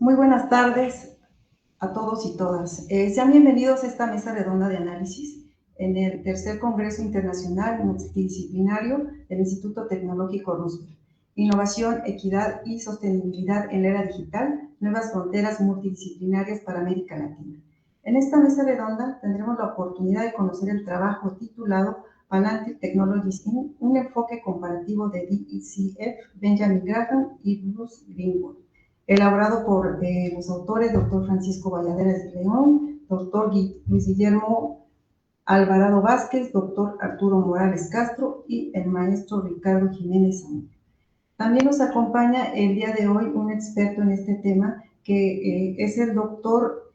Muy buenas tardes a todos y todas. Sean bienvenidos a esta mesa redonda de análisis en el tercer Congreso Internacional Multidisciplinario del Instituto Tecnológico Roosevelt. Innovación, equidad y sostenibilidad en la era digital, nuevas fronteras multidisciplinarias para América Latina. En esta mesa redonda tendremos la oportunidad de conocer el trabajo titulado Palantir Technologies Inc., un enfoque comparativo de DECF, Benjamin Graham y Bruce Greenwood, elaborado por los autores Dr. Francisco Valladares León, Dr. Luis Guillermo Alvarado Vázquez, Dr. Arturo Morales Castro y el maestro Ricardo Jiménez Zamudio. También nos acompaña el día de hoy un experto en este tema que es el doctor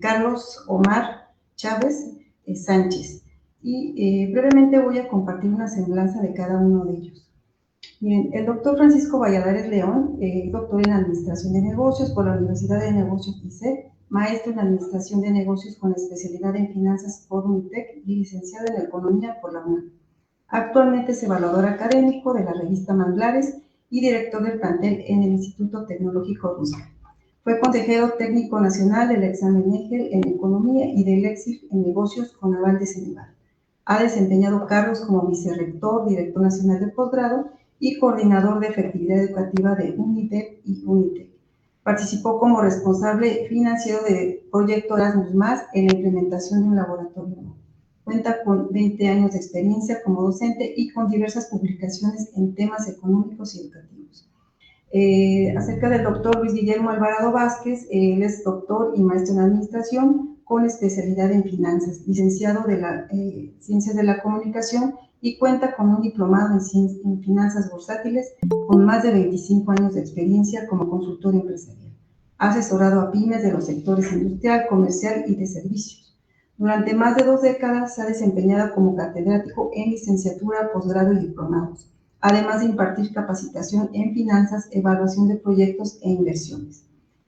Carlos Omar Chávez Sánchez. Y brevemente voy a compartir una semblanza de cada uno de ellos. Bien, el doctor Francisco Valladares León, doctor en Administración de Negocios por la Universidad de Negocios ICE, maestro en Administración de Negocios con especialidad en Finanzas por UNITEC y licenciado en Economía por la UNAM. Actualmente es evaluador académico de la revista Manglares y director del plantel en el Instituto Tecnológico Roosevelt. Fue consejero técnico nacional del examen EGEL en Economía y del EXIF en Negocios con aval de Ceneval. Ha desempeñado cargos como vicerrector, director nacional de posgrado y coordinador de efectividad educativa de UNIDEP y UNITEC. Participó como responsable financiero de Proyecto Erasmus+, en la implementación de un laboratorio. Cuenta con 20 años de experiencia como docente y con diversas publicaciones en temas económicos y educativos. Acerca del doctor Luis Guillermo Alvarado Vázquez, él es doctor y maestro en Administración con especialidad en Finanzas, licenciado de la Ciencias de la Comunicación y cuenta con un diplomado en Finanzas Bursátiles con más de 25 años de experiencia como consultor empresarial. Ha asesorado a pymes de los sectores industrial, comercial y de servicios. Durante más de 2 décadas se ha desempeñado como catedrático en licenciatura, posgrado y diplomados, además de impartir capacitación en finanzas, evaluación de proyectos e inversiones.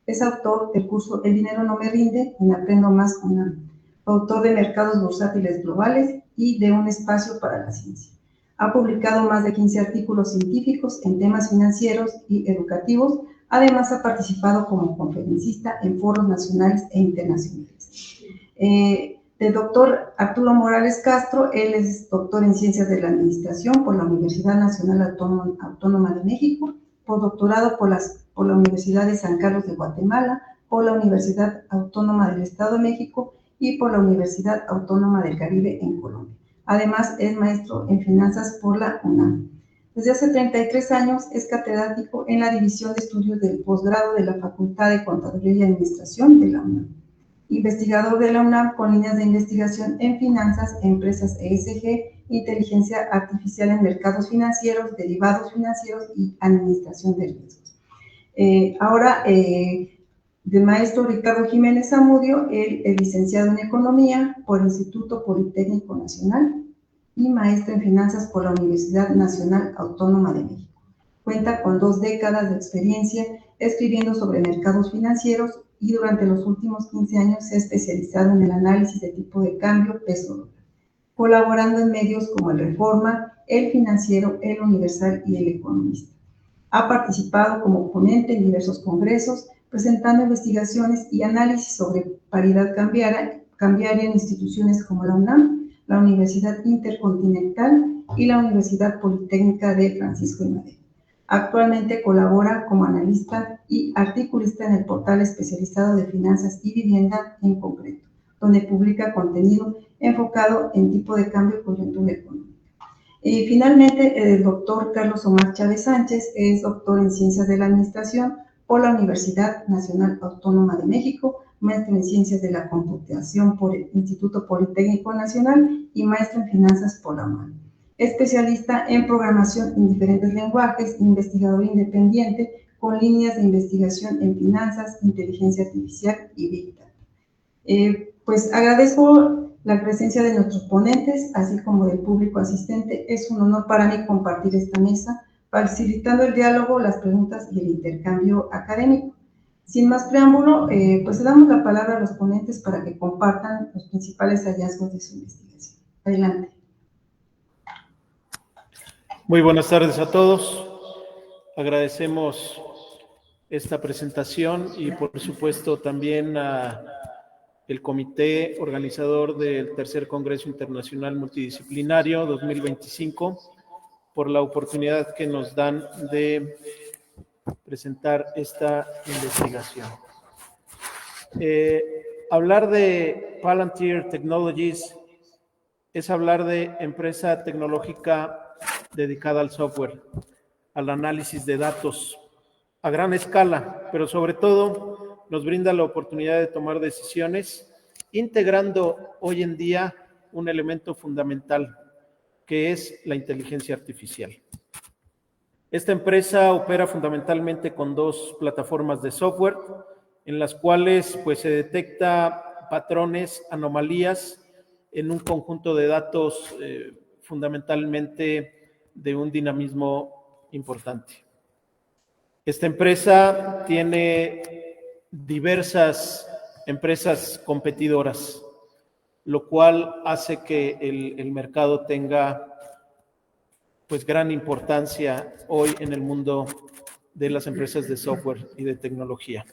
Es autor del curso El dinero no me rinde, en Aprendo Más con UNAM, autor de Mercados Bursátiles Globales y de Un espacio para la ciencia. Ha publicado más de 15 artículos científicos en temas financieros y educativos. Además, ha participado como conferencista en foros nacionales e internacionales. Del doctor Arturo Morales Castro, él es doctor en Ciencias de la Administración por la Universidad Nacional Autónoma de México, postdoctorado por la Universidad de San Carlos de Guatemala, por la Universidad Autónoma del Estado de México y por la Universidad Autónoma del Caribe en Colombia. Además, es maestro en finanzas por la UNAM. Desde hace 33 años es catedrático en la División de Estudios del Posgrado de la Facultad de Contaduría y Administración de la UNAM. Investigador de la UNAM con líneas de investigación en finanzas, empresas ESG, inteligencia artificial en mercados financieros, derivados financieros y administración de riesgos. Del maestro Ricardo Jiménez Zamudio, él es licenciado en Economía por el Instituto Politécnico Nacional y maestro en Finanzas por la Universidad Nacional Autónoma de México. Cuenta con 2 décadas de experiencia escribiendo sobre mercados financieros y durante los últimos 15 años se ha especializado en el análisis de tipo de cambio peso-dólar, colaborando en medios como el Reforma, el Financiero, el Universal y el Economista. Ha participado como ponente en diversos congresos, presentando investigaciones y análisis sobre paridad cambiaria en instituciones como la UNAM, la Universidad Intercontinental y la Universidad Politécnica de Francisco y Madero. Actualmente colabora como analista y articulista en el portal especializado de finanzas y vivienda en concreto, donde publica contenido enfocado en tipo de cambio y coyuntura económica. Y finalmente, el doctor Carlos Omar Chávez Sánchez es doctor en Ciencias de la Administración por la Universidad Nacional Autónoma de México, maestro en Ciencias de la Computación por el Instituto Politécnico Nacional y maestro en Finanzas por la UNAM. Especialista en programación en diferentes lenguajes, investigador independiente con líneas de investigación en finanzas, inteligencia artificial y Big Data. Pues agradezco la presencia de nuestros ponentes, así como del público asistente. Es un honor para mí compartir esta mesa, facilitando el diálogo, las preguntas y el intercambio académico. Sin más preámbulo, pues le damos la palabra a los ponentes para que compartan los principales hallazgos de su investigación. Adelante. Muy buenas tardes a todos. Agradecemos esta presentación y por supuesto también a el comité organizador del Tercer Congreso Internacional Multidisciplinario 2025 por la oportunidad que nos dan de presentar esta investigación. Hablar de Palantir Technologies es hablar de empresa tecnológica dedicada al software, al análisis de datos a gran escala, pero sobre todo nos brinda la oportunidad de tomar decisiones integrando hoy en día un elemento fundamental que es la inteligencia artificial. Esta empresa opera fundamentalmente con dos plataformas de software en las cuales pues, se detecta patrones, anomalías en un conjunto de datos fundamentalmente de un dinamismo importante. Esta empresa tiene diversas empresas competidoras, lo cual hace que el mercado tenga pues gran importancia hoy en el mundo de las empresas de software y de tecnología.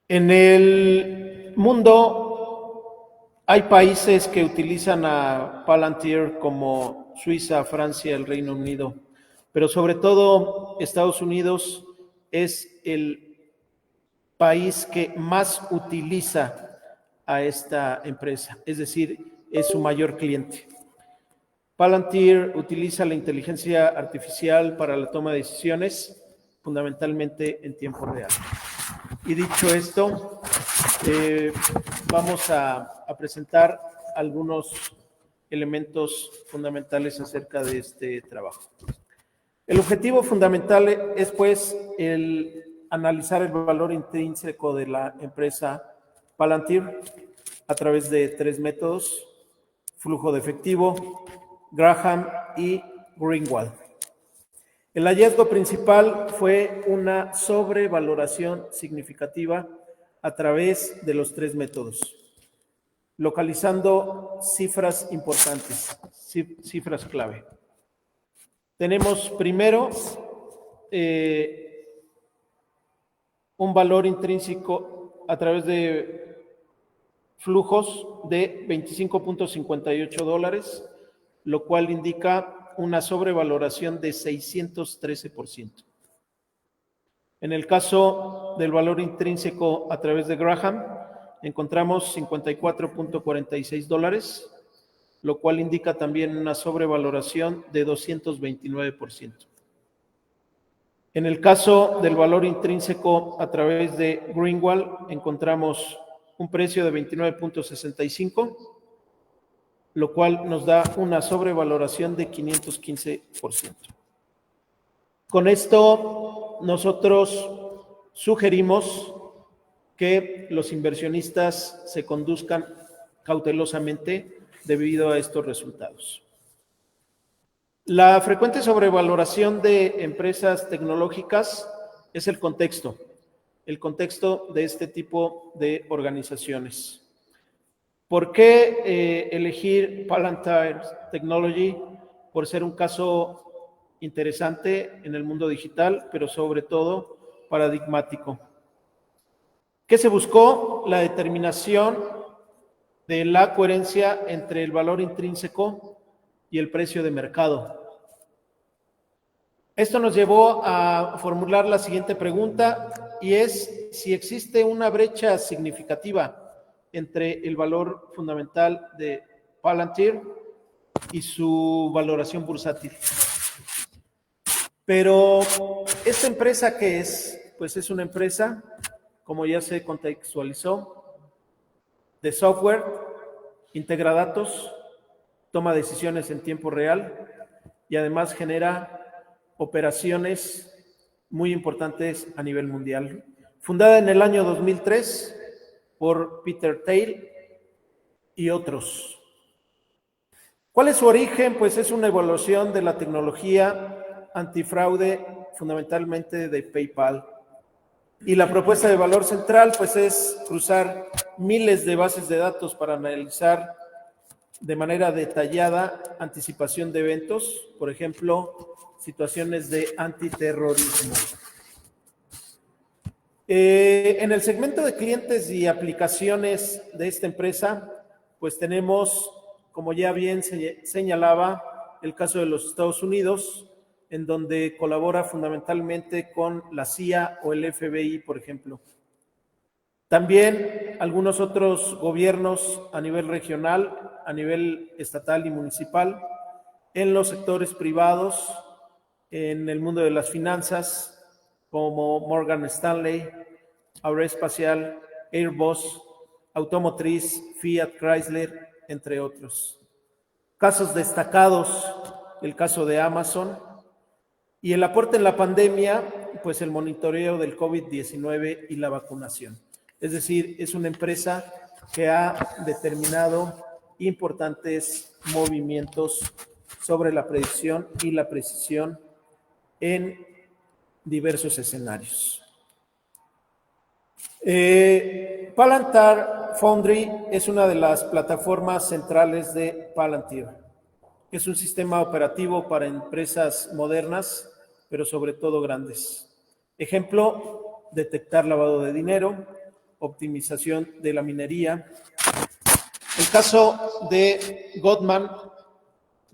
En el mundo hay países que utilizan a Palantir como Suiza, Francia, el Reino Unido, pero sobre todo Estados Unidos es el país que más utiliza a esta empresa, es decir, es su mayor cliente. Palantir utiliza la inteligencia artificial para la toma de decisiones, fundamentalmente en tiempo real. Y dicho esto, vamos a presentar algunos elementos fundamentales acerca de este trabajo. El objetivo fundamental es, pues, el analizar el valor intrínseco de la empresa Palantir a través de tres métodos: flujo de efectivo, Graham y Greenwald. El hallazgo principal fue una sobrevaloración significativa a través de los tres métodos, localizando cifras importantes, cifras clave. Tenemos primero un valor intrínseco a través de flujos de $25.58, lo cual indica una sobrevaloración de 613%. En el caso del valor intrínseco a través de Graham, encontramos $54.46, lo cual indica también una sobrevaloración de 229%. En el caso del valor intrínseco a través de Greenwald, encontramos un precio de 29.65, lo cual nos da una sobrevaloración de 515%. Con esto, nosotros sugerimos que los inversionistas se conduzcan cautelosamente debido a estos resultados. La frecuente sobrevaloración de empresas tecnológicas es el contexto de este tipo de organizaciones. ¿Por qué elegir Palantir Technology? Por ser un caso interesante en el mundo digital, pero sobre todo paradigmático. ¿Qué se buscó? La determinación de la coherencia entre el valor intrínseco y el precio de mercado. Esto nos llevó a formular la siguiente pregunta, y es si existe una brecha significativa entre el valor fundamental de Palantir y su valoración bursátil. Pero, ¿esta empresa qué es? Pues es una empresa, como ya se contextualizó, de software, integra datos, toma decisiones en tiempo real y además genera operaciones muy importantes a nivel mundial. Fundada en el año 2003 por Peter Thiel y otros. ¿Cuál es su origen? Pues es una evolución de la tecnología antifraude, fundamentalmente de PayPal. Y la propuesta de valor central, pues es cruzar miles de bases de datos para analizar de manera detallada anticipación de eventos, por ejemplo, situaciones de antiterrorismo. En el segmento de clientes y aplicaciones de esta empresa, pues tenemos, como ya bien señalaba, el caso de los Estados Unidos, en donde colabora fundamentalmente con la CIA o el FBI, por ejemplo. También algunos otros gobiernos a nivel regional, a nivel estatal y municipal, en los sectores privados, en el mundo de las finanzas, como Morgan Stanley, Aeroespacial, Airbus, Automotriz, Fiat Chrysler, entre otros. Casos destacados, el caso de Amazon, y el aporte en la pandemia, pues el monitoreo del COVID-19 y la vacunación. Es decir, es una empresa que ha determinado importantes movimientos sobre la predicción y la precisión en diversos escenarios. Palantir Foundry es una de las plataformas centrales de Palantir. Es un sistema operativo para empresas modernas, pero sobre todo grandes. Ejemplo, detectar lavado de dinero, optimización de la minería. El caso de Goldman,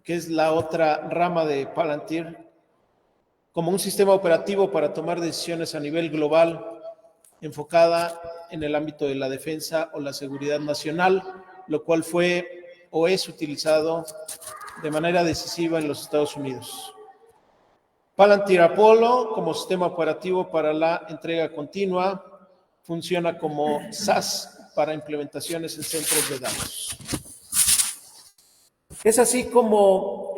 que es la otra rama de Palantir, como un sistema operativo para tomar decisiones a nivel global, enfocada en el ámbito de la defensa o la seguridad nacional, lo cual fue o es utilizado de manera decisiva en los Estados Unidos. Palantir Apollo, como sistema operativo para la entrega continua, funciona como SaaS para implementaciones en centros de datos. Es así como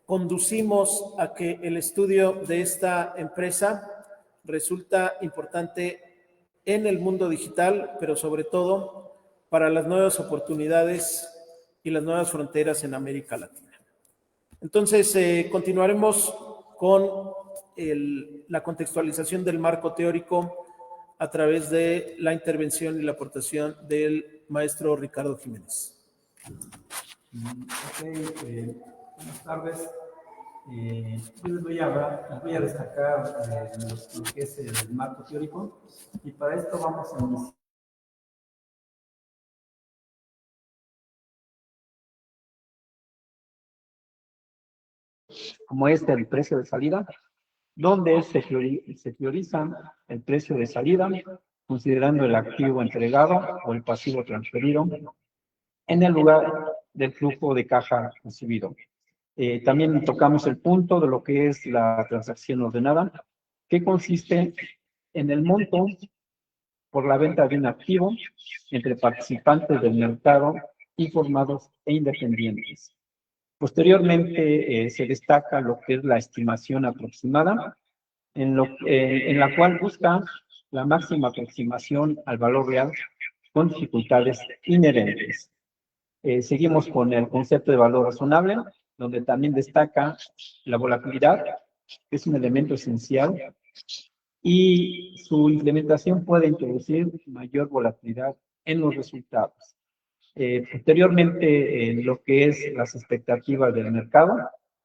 conducimos a que el estudio de esta empresa resulta importante en el mundo digital, pero sobre todo para las nuevas oportunidades y las nuevas fronteras en América Latina. Entonces, continuaremos con la contextualización del marco teórico a través de la intervención y la aportación del maestro Ricardo Jiménez. Buenas tardes. Yo les voy a destacar lo que es el marco teórico, y para esto vamos a iniciar. Como el precio de salida, donde se prioriza el precio de salida, considerando el activo entregado o el pasivo transferido, en el lugar del flujo de caja recibido. También tocamos el punto de lo que es la transacción ordenada, que consiste en el monto por la venta de un activo entre participantes del mercado informados e independientes. Posteriormente se destaca lo que es la estimación aproximada, en la cual busca la máxima aproximación al valor real con dificultades inherentes. Seguimos con el concepto de valor razonable, donde también destaca la volatilidad, que es un elemento esencial, y su implementación puede introducir mayor volatilidad en los resultados. Posteriormente, lo que es las expectativas del mercado,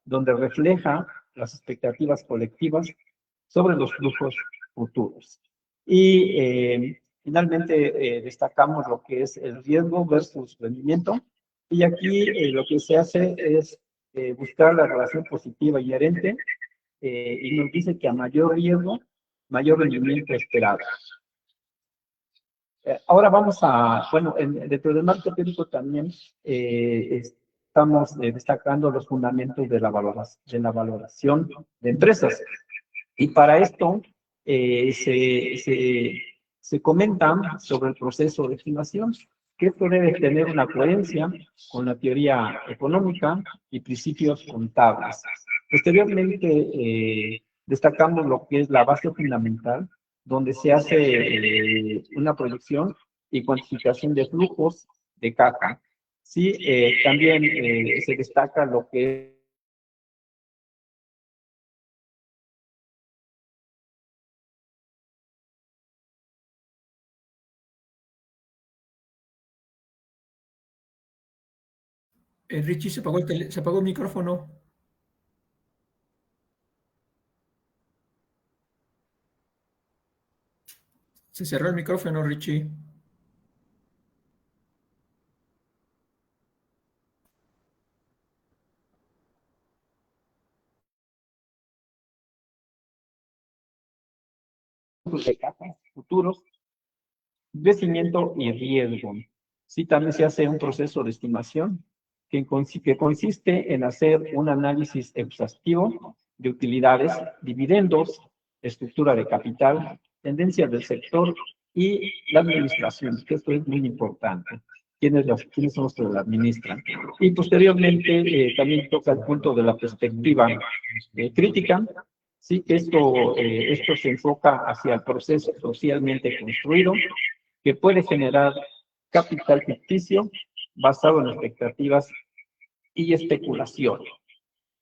donde refleja las expectativas colectivas sobre los flujos futuros. Y finalmente destacamos lo que es el riesgo versus rendimiento, y aquí lo que se hace es buscar la relación positiva inherente, y nos dice que a mayor riesgo, mayor rendimiento esperado. Ahora vamos a, bueno, dentro del marco teórico también estamos destacando los fundamentos de la valoración de empresas. Y para esto se comenta sobre el proceso de estimación, que esto debe tener una coherencia con la teoría económica y principios contables. Posteriormente destacamos lo que es la base fundamental, donde se hace una proyección y cuantificación de flujos de caja. Sí, también se destaca lo que Richie, se apagó el micrófono. Se cerró el micrófono, Richie. De cajas futuros, crecimiento y riesgo. Sí, también se hace un proceso de estimación que consiste en hacer un análisis exhaustivo de utilidades, dividendos, estructura de capital, tendencias del sector y la administración, que esto es muy importante. ¿Quiénes son los que la administran? Y posteriormente también toca el punto de la perspectiva crítica. Sí, que esto se enfoca hacia el proceso socialmente construido, que puede generar capital ficticio basado en expectativas y especulación.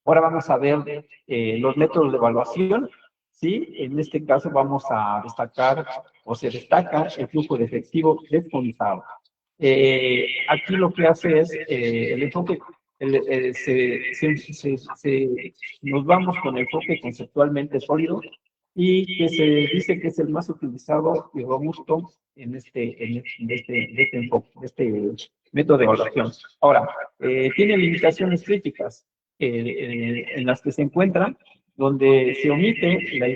Ahora vamos a ver los métodos de evaluación. Sí, en este caso vamos a destacar, o se destaca, el flujo de efectivo descontado. Aquí lo que hace es el enfoque, nos vamos con el enfoque conceptualmente sólido y que se dice que es el más utilizado y robusto en este enfoque, este método de evaluación. Ahora, tiene limitaciones críticas en las que se encuentran, donde se omite la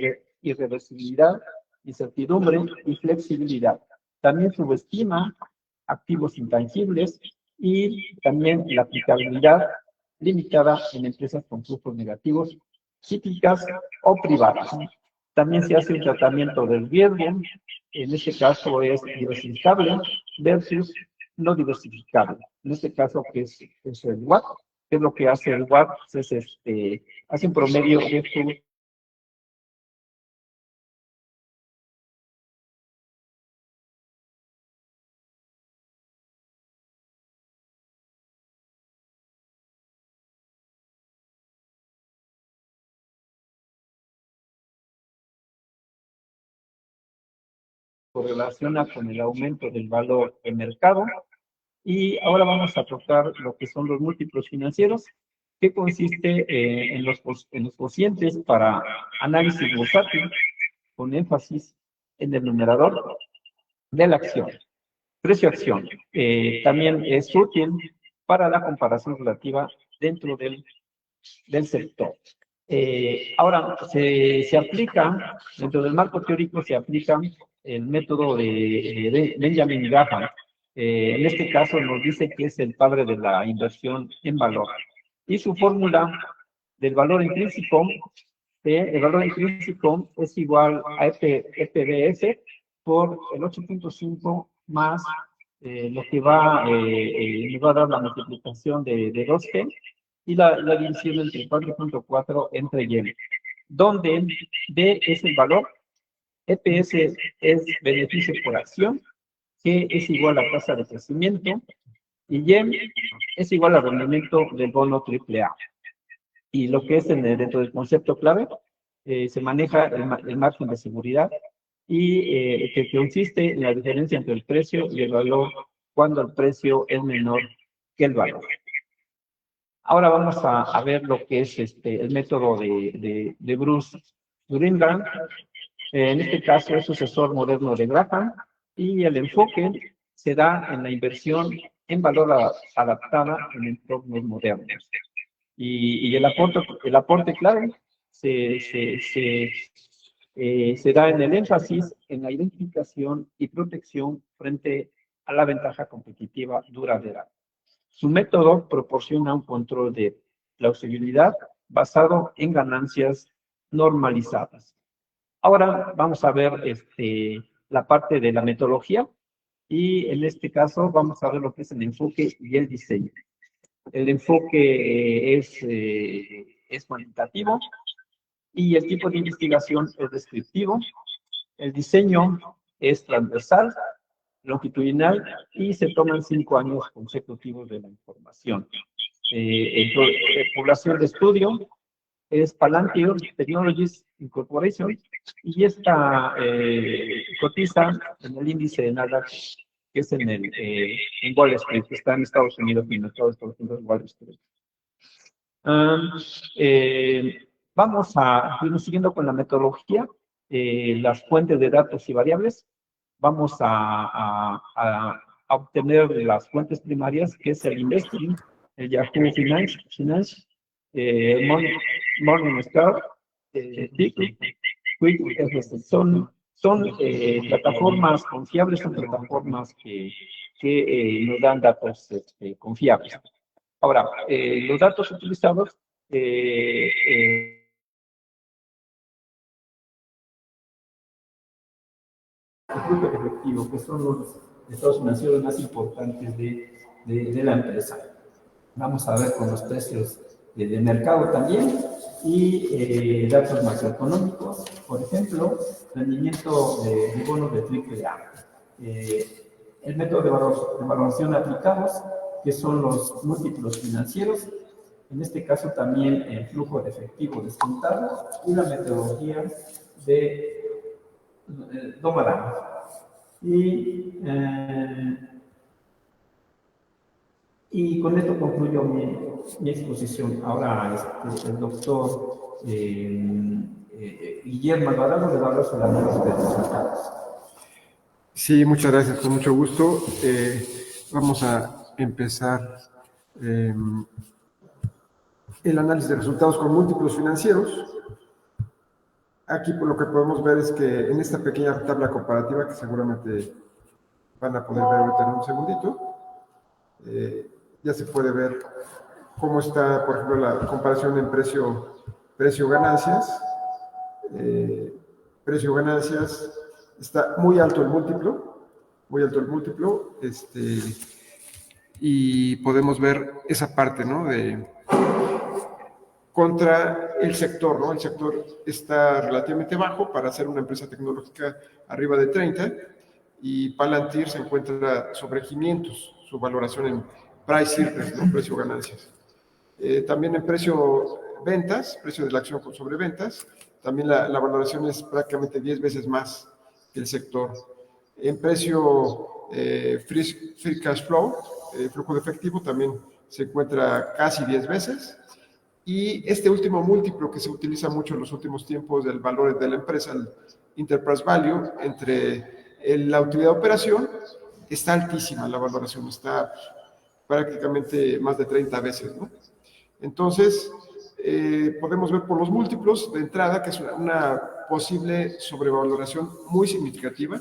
irreversibilidad, incertidumbre y flexibilidad. También subestima activos intangibles y también la aplicabilidad limitada en empresas con flujos negativos, cíclicas o privadas. También se hace un tratamiento del riesgo, en este caso es diversificable versus no diversificable. En este caso, que es el WAC, ¿qué es lo que hace el WAC? Es hace un promedio de su correlaciona con el aumento del valor del mercado. Y ahora vamos a tocar lo que son los múltiplos financieros, que consiste en los cocientes para análisis bursátil, con énfasis en el numerador de la acción. Precio-acción también es útil para la comparación relativa dentro del sector. Ahora, se aplica, dentro del marco teórico, se aplica el método de Benjamin Graham. En este caso nos dice que es el padre de la inversión en valor. Y su fórmula del valor intrínseco, el valor intrínseco es igual a EPBF por el 8.5 más lo que nos va a dar la multiplicación de 2G y la división entre 4.4 entre Y, donde D es el valor, EPS es beneficio por acción, G es igual a tasa de crecimiento y Y es igual al rendimiento del bono AAA. Y lo que es dentro del concepto clave, se maneja el margen de seguridad y que consiste en la diferencia entre el precio y el valor cuando el precio es menor que el valor. Ahora vamos a ver lo que es el método de Bruce Greenberg. En este caso es sucesor moderno de Graham y el enfoque se da en la inversión en valor adaptada en entornos modernos. Y el aporte clave se da en el énfasis en la identificación y protección frente a la ventaja competitiva duradera. Su método proporciona un control de plausibilidad basado en ganancias normalizadas. Ahora vamos a ver la parte de la metodología y en este caso vamos a ver lo que es el enfoque y el diseño. El enfoque es cuantitativo y el tipo de investigación es descriptivo. El diseño es transversal, longitudinal y se toman 5 años consecutivos de la información. Población de estudio es Palantir Technologies Incorporation y esta cotiza en el índice de Nasdaq, que es en Wall Street, que está en Estados Unidos y en Estados Unidos Wall Street. Vamos a ir siguiendo con la metodología, las fuentes de datos y variables. vamos a obtener las fuentes primarias, que es el Investing, el Yahoo Finance, Morningstar, Quick, son plataformas confiables, son plataformas que nos dan datos confiables. Ahora, los datos utilizados el flujo efectivo, que son los estados financieros más importantes de la empresa. Vamos a ver con los precios de mercado también y datos macroeconómicos, por ejemplo, rendimiento de bonos de AAA. El método de valoración aplicados, que son los múltiplos financieros, en este caso también el flujo de efectivo descontado y la metodología de Domaran. Y con esto concluyo mi exposición. Ahora el doctor Guillermo Alvarado le va a hablar sobre la análisis de resultados. Sí, muchas gracias, con mucho gusto. Vamos a empezar el análisis de resultados con múltiplos financieros. Aquí por lo que podemos ver es que en esta pequeña tabla comparativa, que seguramente van a poder ver ahorita en un segundito, ya se puede ver cómo está, por ejemplo, la comparación en precio-ganancias. Precio-ganancias, está muy alto el múltiplo, y podemos ver esa parte, ¿no? Contra el sector, ¿no? El sector está relativamente bajo para ser una empresa tecnológica arriba de 30 y Palantir se encuentra sobre 500, su valoración en price earnings, ¿no? Precio-ganancias. También en precio-ventas, precio de la acción sobre ventas, también la valoración es prácticamente 10 veces más que el sector. En precio free cash flow, flujo de efectivo, también se encuentra casi 10 veces. Y este último múltiplo que se utiliza mucho en los últimos tiempos del valor de la empresa, el enterprise value, entre la utilidad de operación, está altísima la valoración, está prácticamente más de 30 veces, ¿no? Entonces, podemos ver por los múltiplos de entrada que es una posible sobrevaloración muy significativa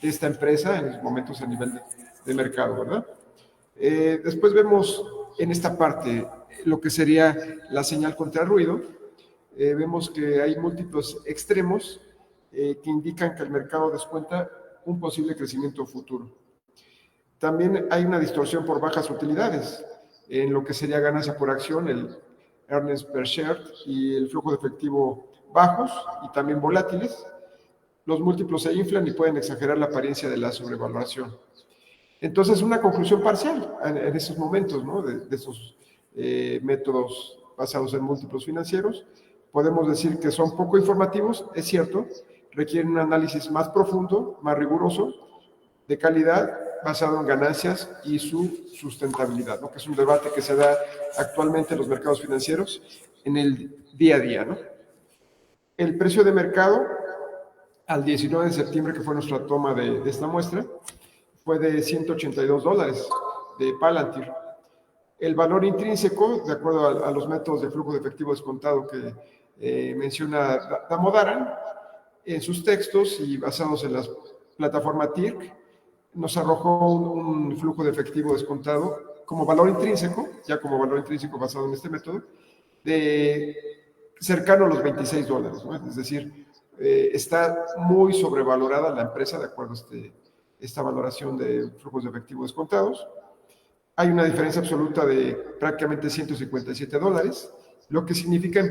de esta empresa en los momentos a nivel de mercado, ¿verdad? Después vemos en esta parte lo que sería la señal contra ruido. Vemos que hay múltiplos extremos que indican que el mercado descuenta un posible crecimiento futuro. También hay una distorsión por bajas utilidades en lo que sería ganancia por acción, el earnings per share y el flujo de efectivo bajos y también volátiles. Los múltiplos se inflan y pueden exagerar la apariencia de la sobrevaloración. Entonces, una conclusión parcial en esos momentos, ¿no? de esos métodos basados en múltiplos financieros, podemos decir que son poco informativos, es cierto, requieren un análisis más profundo, más riguroso, de calidad, basado en ganancias y su sustentabilidad, ¿no? Que es un debate que se da actualmente en los mercados financieros en el día a día, ¿no? El precio de mercado al 19 de septiembre, que fue nuestra toma de esta muestra, fue de $182 de Palantir. El valor intrínseco, de acuerdo a los métodos de flujo de efectivo descontado que menciona Damodaran, en sus textos y basados en la plataforma TIRC, nos arrojó un flujo de efectivo descontado como valor intrínseco, ya como valor intrínseco basado en este método, de cercano a los $26, ¿no? Es decir, está muy sobrevalorada la empresa de acuerdo a esta valoración de flujos de efectivo descontados. Hay una diferencia absoluta de prácticamente $157, lo que significa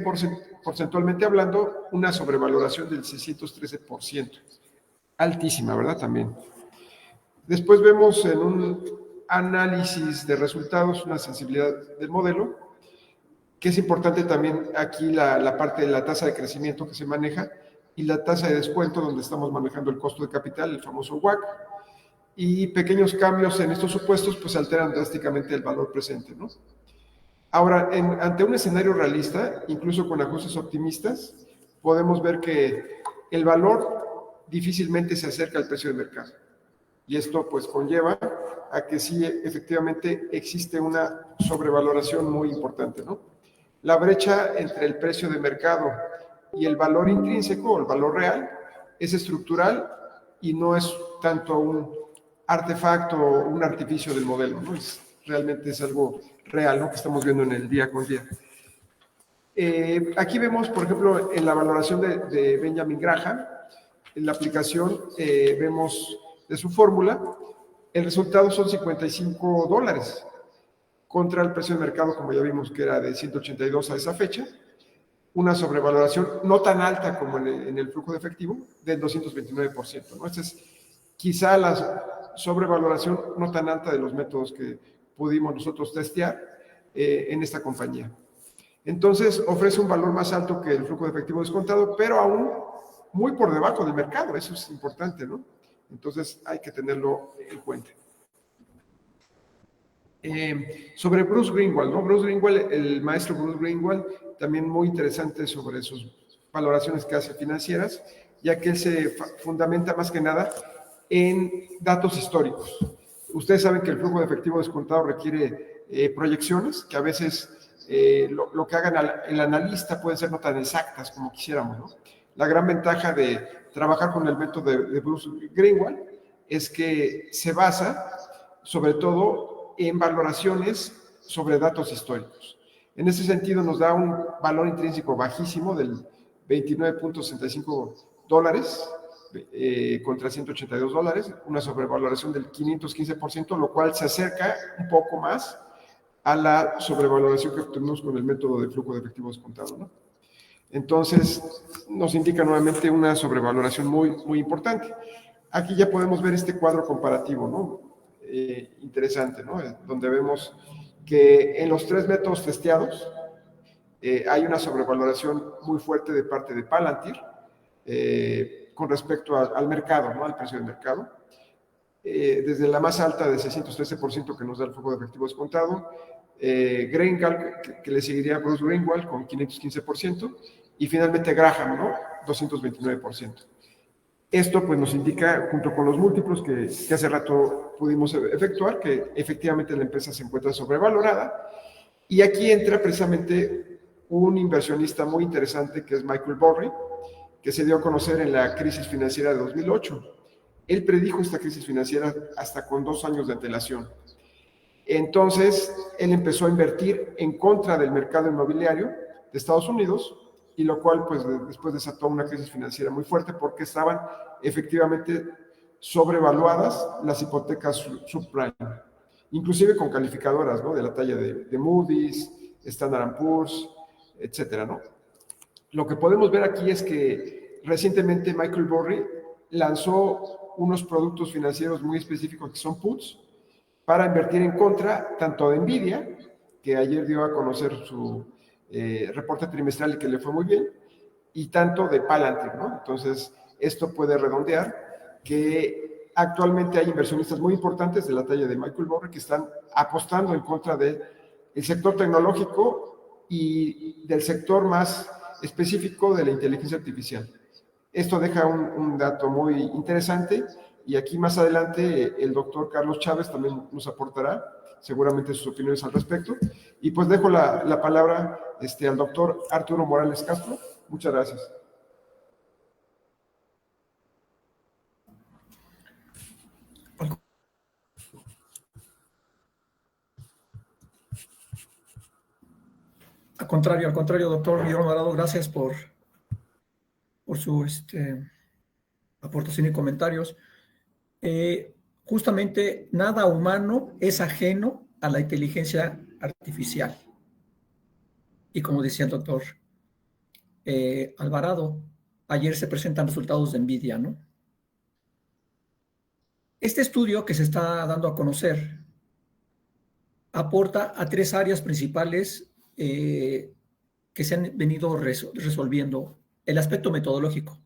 porcentualmente hablando una sobrevaloración del 613%. Altísima, ¿verdad? También. Después vemos en un análisis de resultados una sensibilidad del modelo, que es importante también aquí la parte de la tasa de crecimiento que se maneja y la tasa de descuento donde estamos manejando el costo de capital, el famoso WACC, y pequeños cambios en estos supuestos pues alteran drásticamente el valor presente, ¿no? Ahora, ante un escenario realista, incluso con ajustes optimistas, podemos ver que el valor difícilmente se acerca al precio de mercado. Y esto pues conlleva a que sí, efectivamente, existe una sobrevaloración muy importante, ¿no? La brecha entre el precio de mercado y el valor intrínseco, o el valor real, es estructural y no es tanto un artefacto o un artificio del modelo, ¿no? Realmente es algo real, ¿no? Que estamos viendo en el día con día. Aquí vemos, por ejemplo, en la valoración de Benjamin Graham, en la aplicación vemos de su fórmula, el resultado son $55 contra el precio de mercado, como ya vimos que era de 182 a esa fecha, una sobrevaloración no tan alta como en el flujo de efectivo, del 229%, ¿no? Esta es quizá la sobrevaloración no tan alta de los métodos que pudimos nosotros testear en esta compañía. Entonces, ofrece un valor más alto que el flujo de efectivo descontado, pero aún muy por debajo del mercado. Eso es importante, ¿no? Entonces, hay que tenerlo en cuenta. Sobre Bruce Greenwald, ¿no? Bruce Greenwald, el maestro Bruce Greenwald, también muy interesante sobre sus valoraciones que hace financieras, ya que él se fundamenta más que nada en datos históricos. Ustedes saben que el flujo de efectivo descontado requiere proyecciones, que a veces lo que hagan el analista pueden ser no tan exactas como quisiéramos, ¿no? La gran ventaja de trabajar con el método de Bruce Greenwald es que se basa sobre todo en valoraciones sobre datos históricos. En ese sentido nos da un valor intrínseco bajísimo del $29.65 contra $182, una sobrevaloración del 515%, lo cual se acerca un poco más a la sobrevaloración que obtenemos con el método de flujo de efectivo descontado, ¿no? Entonces, nos indica nuevamente una sobrevaloración muy, muy importante. Aquí ya podemos ver este cuadro comparativo, ¿no? Interesante, ¿no? Donde vemos que en los tres métodos testeados hay una sobrevaloración muy fuerte de parte de Palantir con respecto al mercado, ¿no? Al precio del mercado. Desde la más alta de 613% que nos da el flujo de efectivo descontado, Greenwald, que le seguiría a Bruce Greenwald con 515%, y finalmente Graham, ¿no? 229%. Esto pues nos indica, junto con los múltiplos que hace rato pudimos efectuar, que efectivamente la empresa se encuentra sobrevalorada, y aquí entra precisamente un inversionista muy interesante que es Michael Burry, que se dio a conocer en la crisis financiera de 2008. Él predijo esta crisis financiera hasta con 2 años de antelación. Entonces, él empezó a invertir en contra del mercado inmobiliario de Estados Unidos, y lo cual, pues, después desató una crisis financiera muy fuerte porque estaban efectivamente sobrevaluadas las hipotecas subprime, inclusive con calificadoras, ¿no? De la talla de Moody's, Standard & Poor's, etcétera, ¿no? Lo que podemos ver aquí es que recientemente Michael Burry lanzó unos productos financieros muy específicos que son puts, para invertir en contra tanto de Nvidia, que ayer dio a conocer su reporte trimestral y que le fue muy bien, y tanto de Palantir, ¿no? Entonces, esto puede redondear que actualmente hay inversionistas muy importantes de la talla de Michael Burry que están apostando en contra del sector tecnológico y del sector más específico de la inteligencia artificial. Esto deja un dato muy interesante, y aquí más adelante el doctor Carlos Chávez también nos aportará seguramente sus opiniones al respecto. Y pues dejo la palabra al doctor Arturo Morales Castro. Muchas gracias. Al contrario, doctor Guillermo Alvarado, gracias por su aportación y comentarios. Justamente nada humano es ajeno a la inteligencia artificial. Y como decía el doctor Alvarado, ayer se presentan resultados de Nvidia, ¿no? Este estudio que se está dando a conocer aporta a 3 áreas principales que se han venido resolviendo. El aspecto metodológico.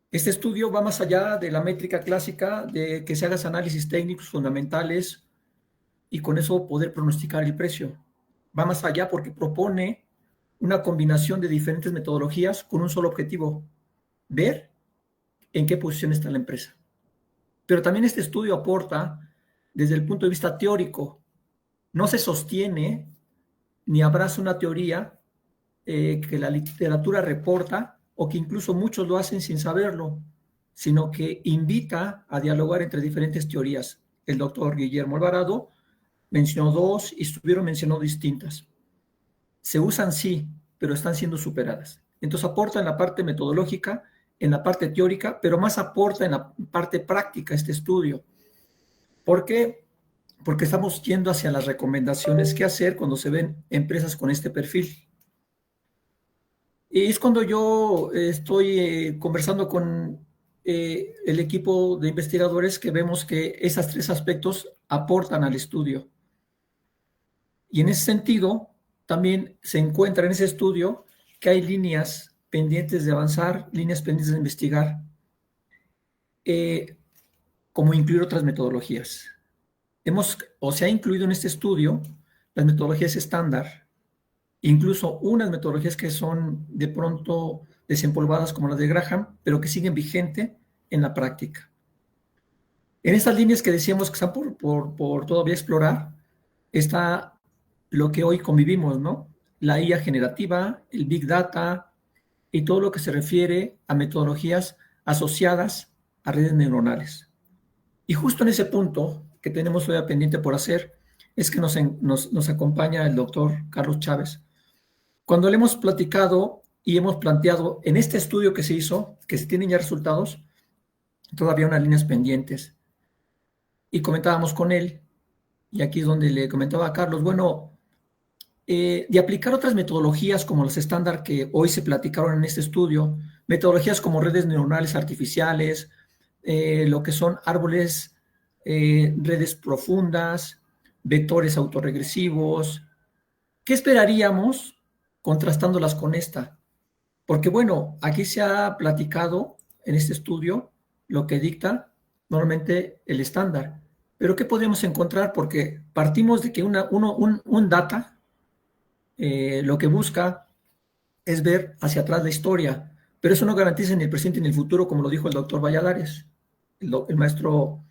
Este estudio va más allá de la métrica clásica de que se hagan análisis técnicos fundamentales y con eso poder pronosticar el precio. Va más allá porque propone una combinación de diferentes metodologías con un solo objetivo: ver en qué posición está la empresa. Pero también este estudio aporta desde el punto de vista teórico. No se sostiene ni abraza una teoría que la literatura reporta o que incluso muchos lo hacen sin saberlo, sino que invita a dialogar entre diferentes teorías. El doctor Guillermo Alvarado mencionó dos y estuvieron mencionando distintas. Se usan sí, pero están siendo superadas. Entonces aporta en la parte metodológica, en la parte teórica, pero más aporta en la parte práctica este estudio. ¿Por qué? Porque estamos yendo hacia las recomendaciones que hacer cuando se ven empresas con este perfil. Y es cuando yo estoy conversando con el equipo de investigadores que vemos que esos tres aspectos aportan al estudio. Y en ese sentido, también se encuentra en ese estudio que hay líneas pendientes de avanzar, líneas pendientes de investigar, como incluir otras metodologías. Se ha incluido en este estudio las metodologías estándar, incluso unas metodologías que son de pronto desempolvadas como las de Graham, pero que siguen vigente en la práctica. En estas líneas que decíamos que están por todavía explorar, está lo que hoy convivimos, ¿no? La IA generativa, el Big Data y todo lo que se refiere a metodologías asociadas a redes neuronales. Y justo en ese punto que tenemos todavía pendiente por hacer es que nos acompaña el doctor Carlos Chávez. Cuando le hemos platicado y hemos planteado en este estudio que se hizo, que se tienen ya resultados, todavía unas líneas pendientes. Y comentábamos con él, y aquí es donde le comentaba a Carlos, bueno, de aplicar otras metodologías como las estándar que hoy se platicaron en este estudio, metodologías como redes neuronales artificiales, lo que son árboles, redes profundas, vectores autorregresivos. ¿Qué esperaríamos contrastándolas con esta? Porque bueno, aquí se ha platicado en este estudio lo que dicta normalmente el estándar. Pero ¿qué podemos encontrar? Porque partimos de que un data lo que busca es ver hacia atrás la historia, pero eso no garantiza ni el presente ni el futuro, como lo dijo el doctor Valladares, el maestro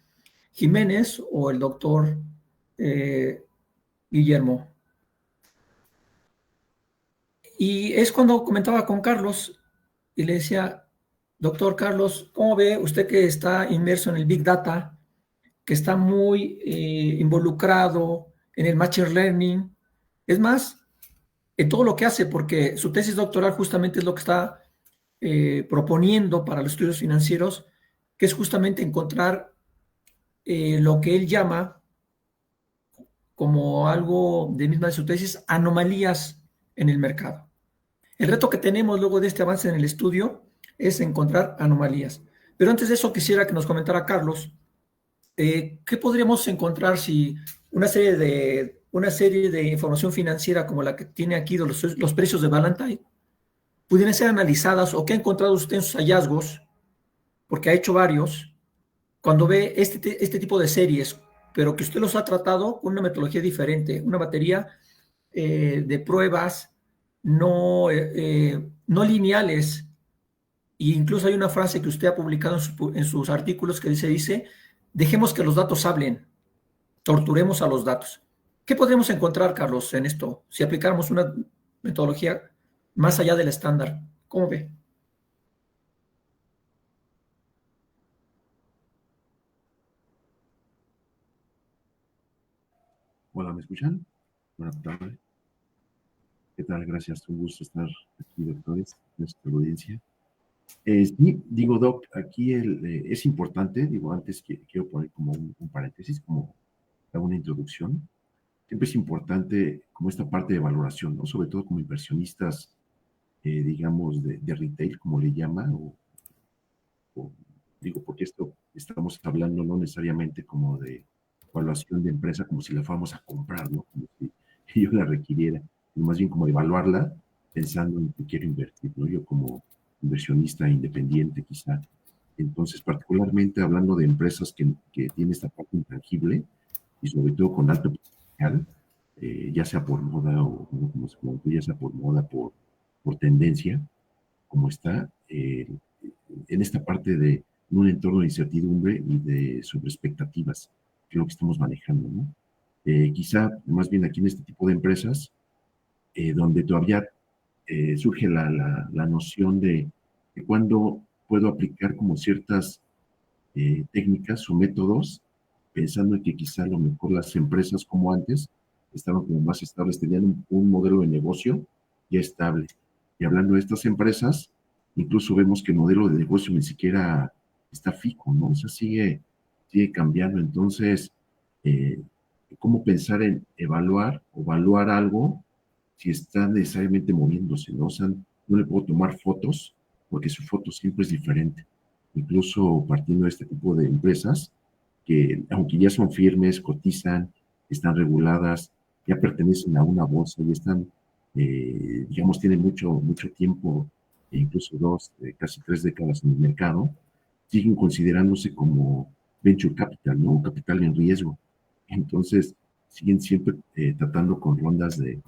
Jiménez o el doctor Guillermo. Y es cuando comentaba con Carlos y le decía, doctor Carlos, ¿cómo ve usted que está inmerso en el Big Data, que está muy involucrado en el Machine Learning? Es más, en todo lo que hace, porque su tesis doctoral justamente es lo que está proponiendo para los estudios financieros, que es justamente encontrar lo que él llama, como algo de misma de su tesis, anomalías en el mercado. El reto que tenemos luego de este avance en el estudio es encontrar anomalías. Pero antes de eso quisiera que nos comentara Carlos, ¿qué podríamos encontrar si una serie de información financiera como la que tiene aquí los precios de Valentine pudieran ser analizadas, o qué ha encontrado usted en sus hallazgos, porque ha hecho varios, cuando ve este tipo de series, pero que usted los ha tratado con una metodología diferente, una batería de pruebas no lineales? E incluso hay una frase que usted ha publicado en sus artículos que dice, dejemos que los datos hablen, torturemos a los datos. ¿Qué podríamos encontrar, Carlos, en esto, si aplicáramos una metodología más allá del estándar? ¿Cómo ve? Hola, ¿me escuchan? Buenas tardes. ¿Qué tal? Gracias, un gusto estar aquí, doctores, nuestra audiencia. Sí, digo, Doc, aquí es importante, digo, antes quiero poner como un paréntesis, como una introducción. Siempre es importante como esta parte de valoración, ¿no? Sobre todo como inversionistas, digamos, de retail, como le llama, digo, porque esto estamos hablando no necesariamente como de evaluación de empresa, como si la fuéramos a comprar, ¿no? Como si yo la requiriera, sino más bien como evaluarla pensando en que quiero invertir, ¿no? Yo como inversionista independiente quizá. Entonces, particularmente hablando de empresas que tienen esta parte intangible y sobre todo con alto potencial, ya sea por moda o como ya sea por moda, por tendencia, como está en esta parte de un entorno de incertidumbre y de sobreexpectativas, que es lo que estamos manejando, ¿no? Quizá más bien aquí en este tipo de empresas, donde todavía surge la noción de cuándo puedo aplicar como ciertas técnicas o métodos, pensando en que quizá a lo mejor las empresas como antes estaban como más estables, tenían un modelo de negocio ya estable. Y hablando de estas empresas, incluso vemos que el modelo de negocio ni siquiera está fijo, ¿no? O sea, sigue cambiando. Entonces, eh, ¿cómo pensar en evaluar o evaluar algo si está necesariamente moviéndose, ¿no? O sea, no le puedo tomar fotos porque su foto siempre es diferente. Incluso partiendo de este tipo de empresas que, aunque ya son firmes, cotizan, están reguladas, ya pertenecen a una bolsa, ya están, digamos, tienen mucho tiempo, incluso casi 3 décadas en el mercado, siguen considerándose como venture capital, ¿no? Capital en riesgo. Entonces, siguen siempre tratando con rondas de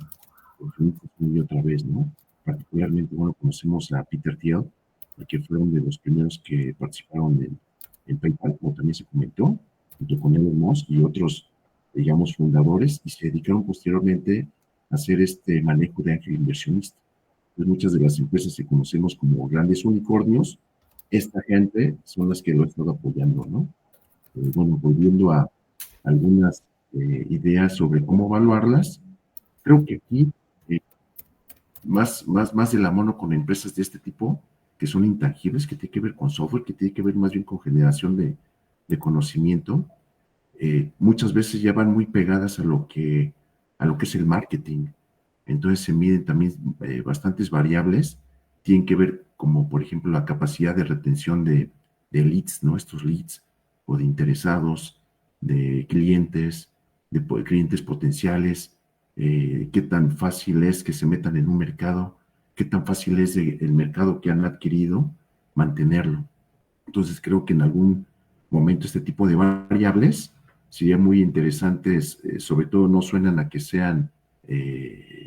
y otra vez, ¿no? Particularmente, bueno, conocemos a Peter Thiel, que fueron de los primeros que participaron en PayPal, como también se comentó, junto con Elon Musk y otros, digamos, fundadores, y se dedicaron posteriormente a hacer este manejo de ángel inversionista. Entonces, muchas de las empresas que conocemos como grandes unicornios, esta gente son las que lo han estado apoyando, ¿no? Bueno, volviendo a algunas ideas sobre cómo evaluarlas, creo que aquí eh, más de la mano con empresas de este tipo, que son intangibles, que tiene que ver con software, que tiene que ver más bien con generación de conocimiento, muchas veces ya van muy pegadas a lo que es el marketing. Entonces se miden también bastantes variables, tienen que ver como por ejemplo la capacidad de retención de leads, ¿no? Estos leads o de interesados, de clientes, clientes potenciales, qué tan fácil es que se metan en un mercado, qué tan fácil es el mercado que han adquirido mantenerlo. Entonces creo que en algún momento este tipo de variables serían muy interesantes, sobre todo no suenan a que sean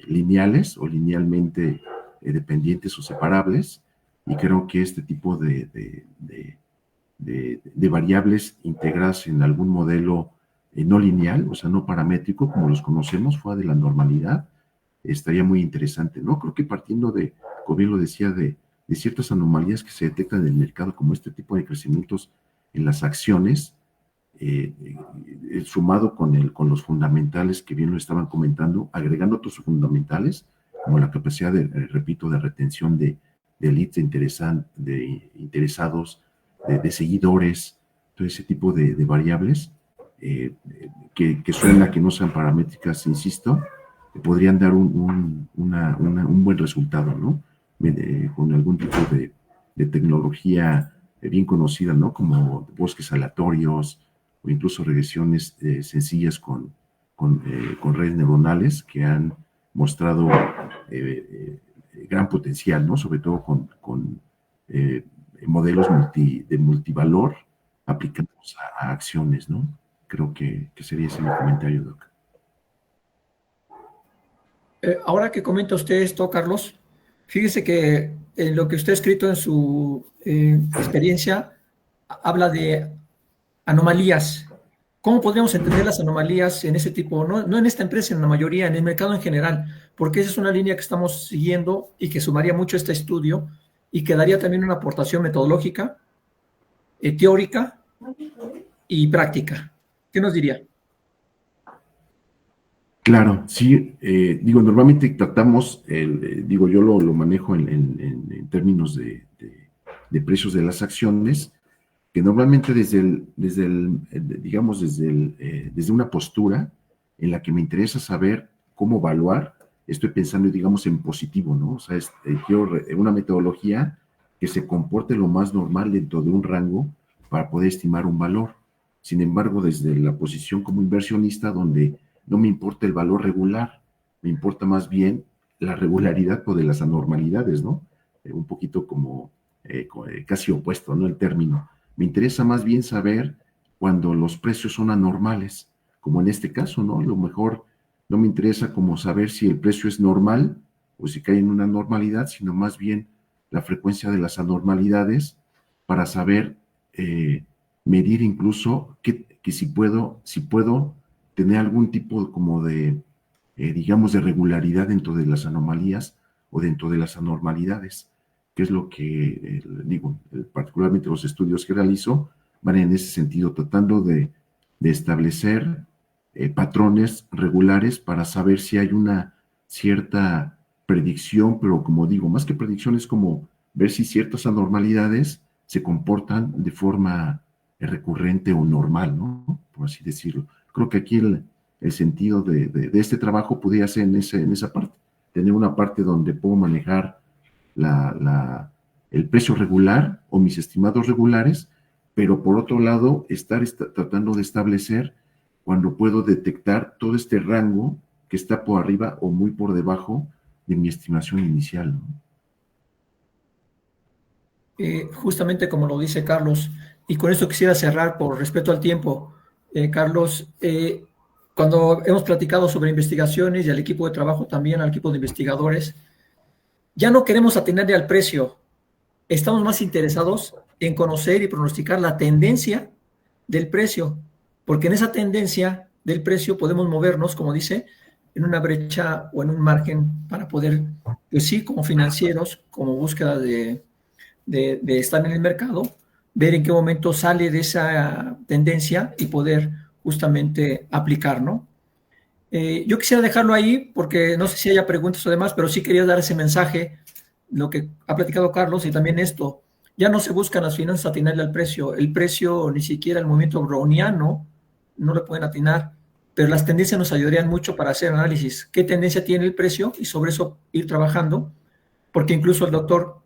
lineales o linealmente dependientes o separables, y creo que este tipo de variables integradas en algún modelo no lineal, o sea, no paramétrico, como los conocemos, fuera de la normalidad, estaría muy interesante, ¿no? Creo que partiendo como bien lo decía, de ciertas anomalías que se detectan en el mercado, como este tipo de crecimientos en las acciones, sumado con los fundamentales que bien lo estaban comentando, agregando otros fundamentales, como la capacidad, repito, de retención de leads de interesados, de seguidores, todo ese tipo de variables que suena que no sean paramétricas, insisto, podrían dar un buen resultado, ¿no? Con algún tipo de tecnología bien conocida, ¿no? Como bosques aleatorios o incluso regresiones sencillas con redes neuronales que han mostrado gran potencial, ¿no? Sobre todo con modelos de multivalor aplicados a acciones, ¿no? Creo que sería ese mi comentario, Doc. Ahora que comenta usted esto, Carlos, fíjese que en lo que usted ha escrito en su experiencia habla de anomalías. ¿Cómo podríamos entender las anomalías en ese tipo? No en esta empresa, en la mayoría, en el mercado en general, porque esa es una línea que estamos siguiendo y que sumaría mucho a este estudio y que daría también una aportación metodológica, teórica y práctica. ¿Qué nos diría? Claro, sí, digo, normalmente tratamos, digo, yo lo manejo en términos de precios de las acciones, que normalmente digamos, desde una postura en la que me interesa saber cómo evaluar, estoy pensando, digamos, en positivo, ¿no? O sea, quiero una metodología que se comporte lo más normal dentro de un rango para poder estimar un valor. Sin embargo, desde la posición como inversionista, donde no me importa el valor regular, me importa más bien la regularidad o de las anormalidades, ¿no? Un poquito como casi opuesto, ¿no? El término. Me interesa más bien saber cuando los precios son anormales, como en este caso, ¿no? A lo mejor no me interesa como saber si el precio es normal o si cae en una normalidad, sino más bien la frecuencia de las anormalidades para saber medir incluso que si puedo tener algún tipo como de, digamos, de regularidad dentro de las anomalías o dentro de las anormalidades, que es lo que, digo, particularmente los estudios que realizo van en ese sentido, tratando de establecer patrones regulares para saber si hay una cierta predicción, pero como digo, más que predicción es como ver si ciertas anormalidades se comportan de forma recurrente o normal, ¿no? Por así decirlo. Creo que aquí el sentido de este trabajo podría ser en esa parte, tener una parte donde puedo manejar el precio regular o mis estimados regulares, pero por otro lado, estar tratando de establecer cuando puedo detectar todo este rango que está por arriba o muy por debajo de mi estimación inicial, ¿no? Justamente como lo dice Carlos, y con esto quisiera cerrar por respeto al tiempo. Carlos, cuando hemos platicado sobre investigaciones y al equipo de trabajo también, al equipo de investigadores, ya no queremos atinarle al precio, estamos más interesados en conocer y pronosticar la tendencia del precio, porque en esa tendencia del precio podemos movernos, como dice, en una brecha o en un margen para poder, pues sí, como financieros, como búsqueda de estar en el mercado, ver en qué momento sale de esa tendencia y poder justamente aplicar, ¿no? Yo quisiera dejarlo ahí porque no sé si haya preguntas o demás, pero sí quería dar ese mensaje, lo que ha platicado Carlos y también esto. Ya no se buscan las finanzas atinarle al precio. El precio, ni siquiera el movimiento browniano, no le pueden atinar, pero las tendencias nos ayudarían mucho para hacer análisis. ¿Qué tendencia tiene el precio? Y sobre eso ir trabajando, porque incluso el doctor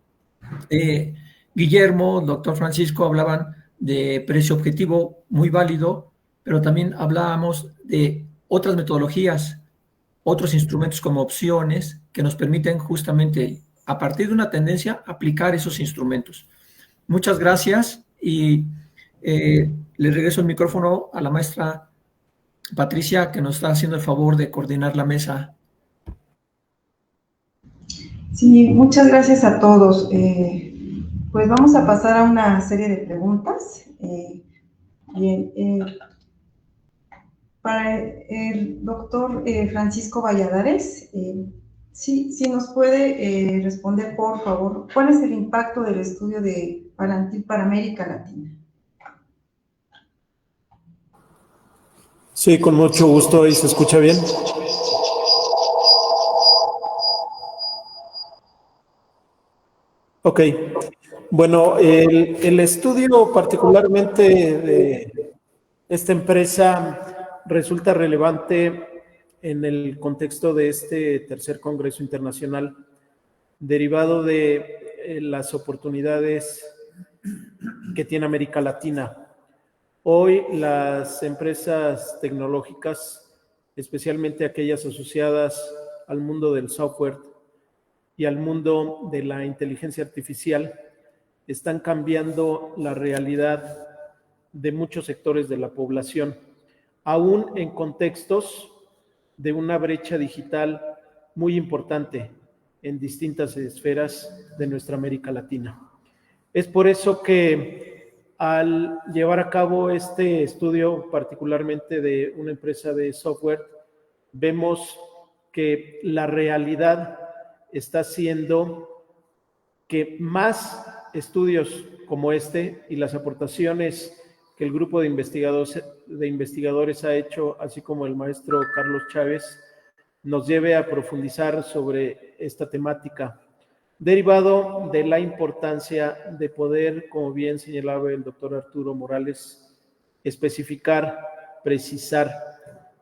Guillermo, el doctor Francisco hablaban de precio objetivo muy válido, pero también hablábamos de otras metodologías, otros instrumentos como opciones que nos permiten justamente a partir de una tendencia aplicar esos instrumentos. Muchas gracias y le regreso el micrófono a la maestra Patricia, que nos está haciendo el favor de coordinar la mesa. Sí, muchas gracias a todos. Pues vamos a pasar a una serie de preguntas. Bien, para el doctor Francisco Valladares, sí nos puede responder, por favor, ¿cuál es el impacto del estudio de Palantir para América Latina? Sí, con mucho gusto. ¿Y se escucha bien? Ok. Bueno, el estudio particularmente de esta empresa resulta relevante en el contexto de este tercer Congreso Internacional, derivado de las oportunidades que tiene América Latina. Hoy las empresas tecnológicas, especialmente aquellas asociadas al mundo del software y al mundo de la inteligencia artificial, están cambiando la realidad de muchos sectores de la población, aún en contextos de una brecha digital muy importante en distintas esferas de nuestra América Latina. Es por eso que al llevar a cabo este estudio, particularmente de una empresa de software, vemos que la realidad está siendo que más estudios como este y las aportaciones que el grupo de investigadores ha hecho, así como el maestro Carlos Chávez, nos lleve a profundizar sobre esta temática, derivado de la importancia de poder, como bien señalaba el doctor Arturo Morales, especificar, precisar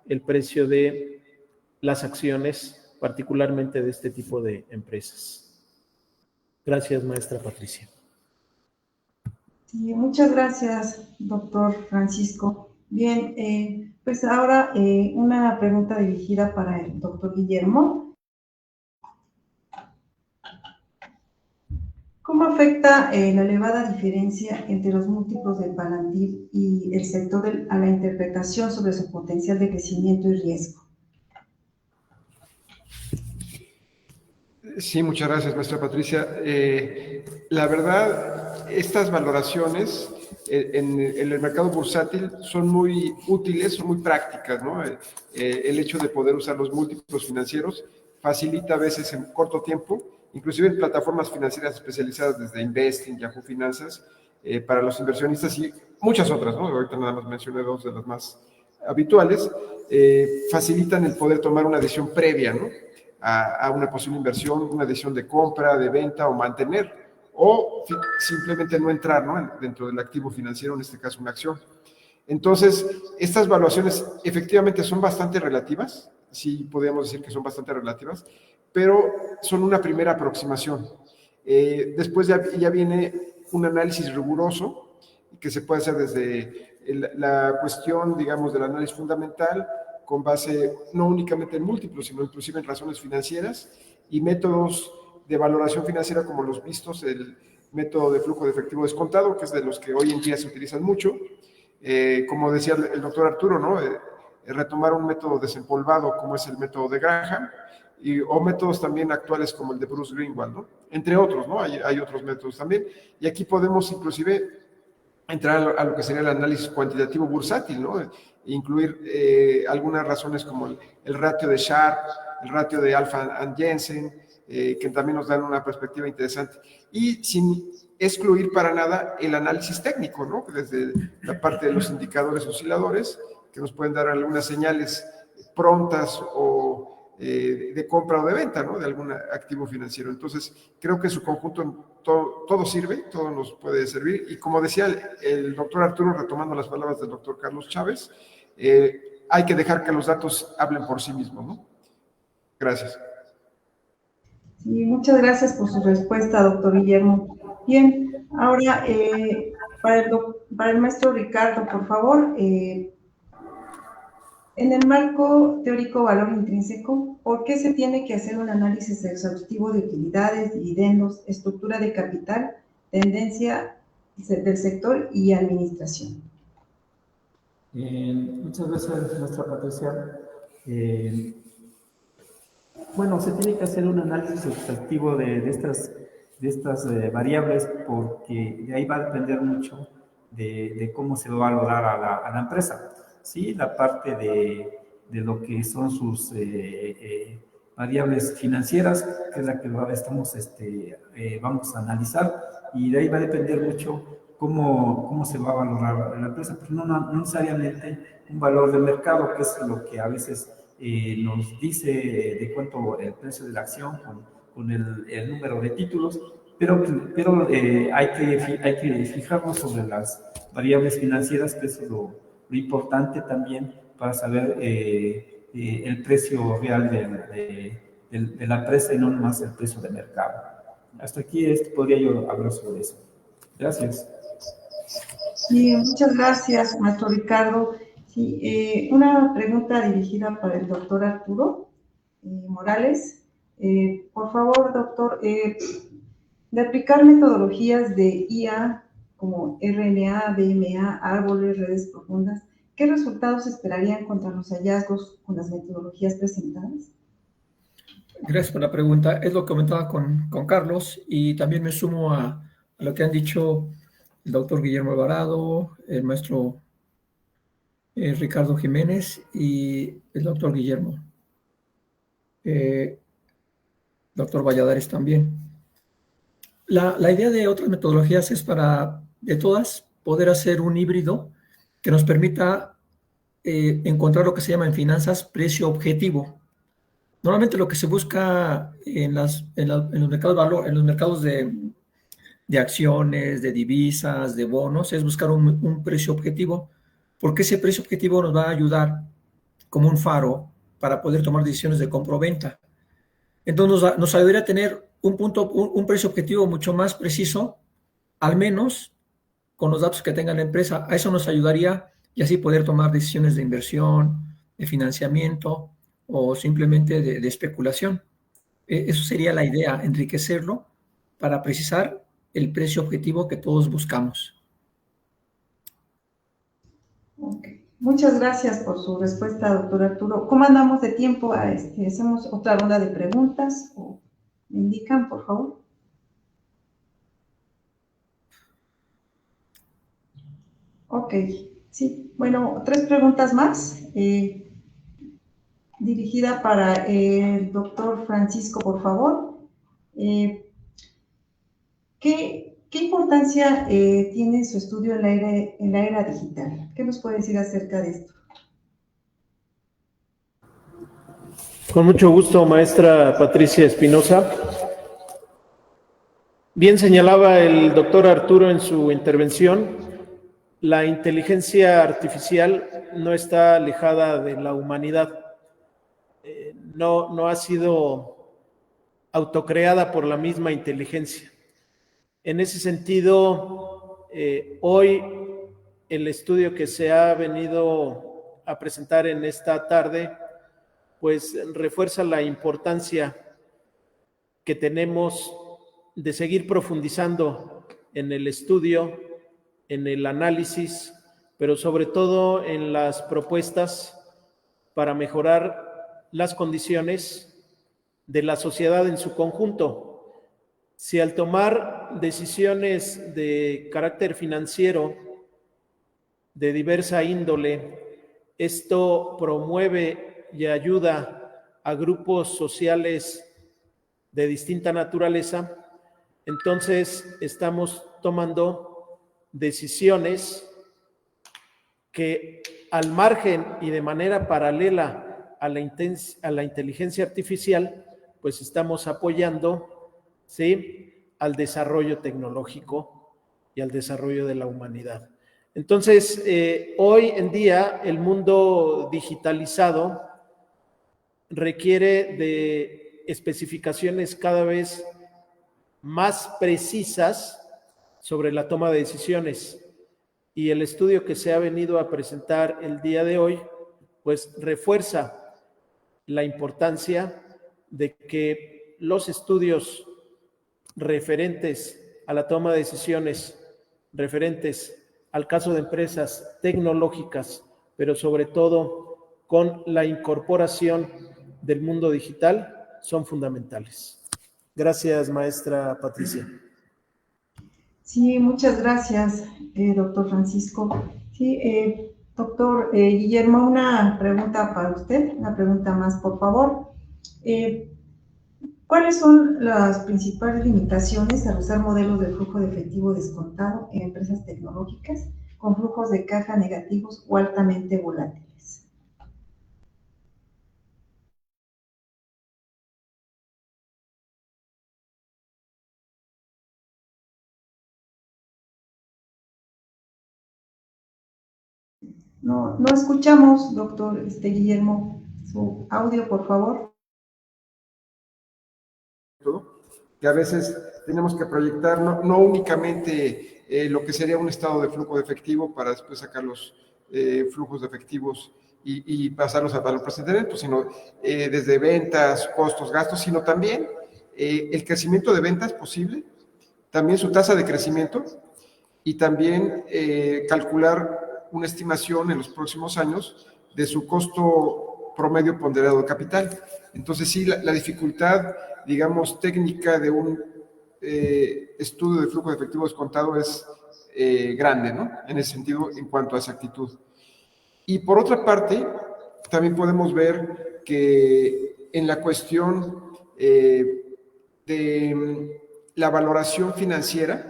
el precio de las acciones, particularmente de este tipo de empresas. Gracias, maestra Patricia. Sí, muchas gracias, doctor Francisco. Bien, pues ahora una pregunta dirigida para el doctor Guillermo. ¿Cómo afecta la elevada diferencia entre los múltiplos del Palantir y el sector a la interpretación sobre su potencial de crecimiento y riesgo? Sí, muchas gracias, maestra Patricia. La verdad, estas valoraciones en el mercado bursátil son muy útiles, son muy prácticas, ¿no? El hecho de poder usar los múltiplos financieros facilita a veces en corto tiempo, inclusive en plataformas financieras especializadas desde Investing, Yahoo Finanzas, para los inversionistas y muchas otras, ¿no? Ahorita nada más mencioné dos de las más habituales, facilitan el poder tomar una decisión previa, ¿no? A una posible inversión, una decisión de compra, de venta o mantener, o simplemente no entrar, ¿no? Dentro del activo financiero, en este caso una acción. Entonces, estas valuaciones efectivamente son bastante relativas, sí podríamos decir que son bastante relativas, pero son una primera aproximación. Después ya viene un análisis riguroso que se puede hacer desde la cuestión, digamos, del análisis fundamental, con base no únicamente en múltiplos, sino inclusive en razones financieras y métodos de valoración financiera como los vistos, el método de flujo de efectivo descontado, que es de los que hoy en día se utilizan mucho. Como decía el doctor Arturo, ¿no? Retomar un método desempolvado como es el método de Graham, o métodos también actuales como el de Bruce Greenwald, ¿no? Entre otros, ¿no? Hay otros métodos también. Y aquí podemos inclusive entrar a lo que sería el análisis cuantitativo bursátil, ¿no? Incluir algunas razones como el ratio de Sharpe, el ratio de Alpha and Jensen, que también nos dan una perspectiva interesante. Y sin excluir para nada el análisis técnico, ¿no? Desde la parte de los indicadores osciladores, que nos pueden dar algunas señales prontas o de compra o de venta, ¿no? De algún activo financiero. Entonces, creo que en su conjunto todo sirve, todo nos puede servir. Y como decía el doctor Arturo, retomando las palabras del doctor Carlos Chávez, hay que dejar que los datos hablen por sí mismos, ¿no? Gracias. Sí, muchas gracias por su respuesta, doctor Guillermo. Bien, ahora para el maestro Ricardo, por favor, en el marco teórico valor intrínseco, ¿por qué se tiene que hacer un análisis exhaustivo de utilidades, dividendos, estructura de capital, tendencia del sector y administración? Muchas gracias, maestra Patricia. Bueno, se tiene que hacer un análisis exhaustivo de estas variables porque de ahí va a depender mucho de cómo se va a valorar a la empresa. Sí, la parte de lo que son sus variables financieras, que es la que vamos a analizar, y de ahí va a depender mucho cómo se va a valorar la empresa, pero no necesariamente un valor de mercado, que es lo que a veces nos dice de cuánto el precio de la acción con el número de títulos, pero hay que fijarnos sobre las variables financieras, que es lo importante también para saber el precio real de la empresa y no nomás el precio de mercado. Hasta aquí podría yo hablar sobre eso. Gracias. Sí, muchas gracias, maestro Ricardo. Sí, una pregunta dirigida para el doctor Arturo Morales. Por favor, doctor, de aplicar metodologías de IA como RNA, BMA, árboles, redes profundas, ¿qué resultados esperarían contra los hallazgos con las metodologías presentadas? Gracias por la pregunta. Es lo que comentaba con Carlos y también me sumo a lo que han dicho el doctor Guillermo Alvarado, el maestro Ricardo Jiménez y el doctor Guillermo. Doctor Valladares también. La idea de otras metodologías es de todas, poder hacer un híbrido que nos permita encontrar lo que se llama en finanzas precio objetivo. Normalmente lo que se busca en los mercados de acciones, de divisas, de bonos, es buscar un precio objetivo, porque ese precio objetivo nos va a ayudar como un faro para poder tomar decisiones de compra o venta. Entonces nos ayudaría a tener un precio objetivo mucho más preciso, al menos con los datos que tenga la empresa. A eso nos ayudaría y así poder tomar decisiones de inversión, de financiamiento o simplemente de especulación. Eso sería la idea, enriquecerlo para precisar el precio objetivo que todos buscamos. Okay. Muchas gracias por su respuesta, doctor Arturo. ¿Cómo andamos de tiempo? ¿Hacemos otra ronda de preguntas? ¿O me indican, por favor? Ok, sí. Bueno, 3 preguntas más. Dirigida para el doctor Francisco, por favor. Eh, ¿qué importancia tiene su estudio en la era digital? ¿Qué nos puede decir acerca de esto? Con mucho gusto, maestra Patricia Espinosa. Bien señalaba el doctor Arturo en su intervención, la inteligencia artificial no está alejada de la humanidad. No ha sido autocreada por la misma inteligencia. En ese sentido, hoy el estudio que se ha venido a presentar en esta tarde, pues refuerza la importancia que tenemos de seguir profundizando en el estudio, en el análisis, pero sobre todo en las propuestas para mejorar las condiciones de la sociedad en su conjunto. Si al tomar decisiones de carácter financiero de diversa índole, esto promueve y ayuda a grupos sociales de distinta naturaleza, entonces estamos tomando decisiones que al margen y de manera paralela a la inteligencia artificial, pues estamos apoyando, ¿sí?, al desarrollo tecnológico y al desarrollo de la humanidad. Entonces, hoy en día el mundo digitalizado requiere de especificaciones cada vez más precisas sobre la toma de decisiones, y el estudio que se ha venido a presentar el día de hoy pues refuerza la importancia de que los estudios referentes a la toma de decisiones, referentes al caso de empresas tecnológicas, pero sobre todo con la incorporación del mundo digital, son fundamentales. Gracias, maestra Patricia. Sí, muchas gracias, doctor Francisco. Sí, doctor Guillermo, una pregunta para usted, una pregunta más, por favor. ¿Cuáles son las principales limitaciones al usar modelos de flujo de efectivo descontado en empresas tecnológicas con flujos de caja negativos o altamente volátiles? No escuchamos, doctor Guillermo, su audio, por favor. Que a veces tenemos que proyectar no únicamente lo que sería un estado de flujo de efectivo para después sacar los flujos de efectivos y pasarlos a valor presente neto, sino desde ventas, costos, gastos, sino también el crecimiento de ventas posible, también su tasa de crecimiento y también calcular una estimación en los próximos años de su costo promedio ponderado de capital. Entonces sí, la dificultad, digamos, técnica de un estudio de flujo de efectivo descontado es grande, ¿no? En ese sentido, en cuanto a exactitud. Y por otra parte, también podemos ver que en la cuestión de la valoración financiera,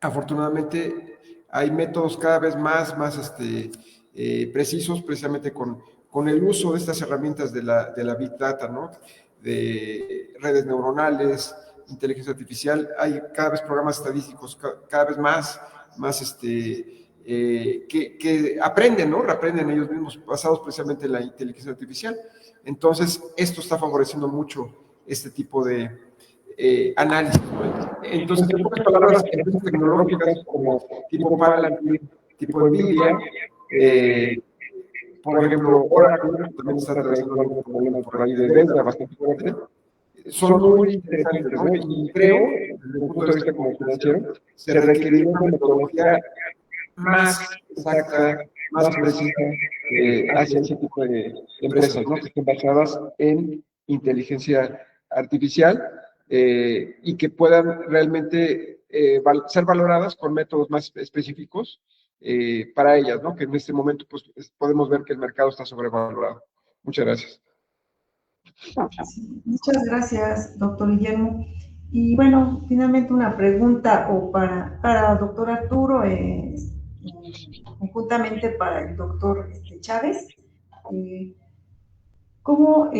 afortunadamente hay métodos cada vez más precisos, precisamente con el uso de estas herramientas de la Big Data, ¿no? De redes neuronales, inteligencia artificial. Hay cada vez programas estadísticos cada vez más que aprenden, ¿no? Reaprenden ellos mismos, basados precisamente en la inteligencia artificial. Entonces, esto está favoreciendo mucho este tipo de análisis, ¿no? Entonces, en pocas palabras, empresas tecnológicas como tipo Palantir, tipo NVIDIA, por ejemplo, Oracle también está trayendo algún problema por ahí de venta bastante fuerte. Son muy interesantes, ¿no? Y creo, desde un punto de vista como financiero, se requeriría una metodología más exacta, más precisa hacia ese tipo de empresas, ¿no? Que estén basadas en inteligencia artificial y que puedan realmente ser valoradas con métodos más específicos para ellas, ¿no? Que en este momento pues, podemos ver que el mercado está sobrevalorado. Muchas gracias. Sí, muchas gracias, doctor Guillermo. Y bueno, finalmente una pregunta o para doctor Arturo, conjuntamente para el doctor Chávez. ¿Cómo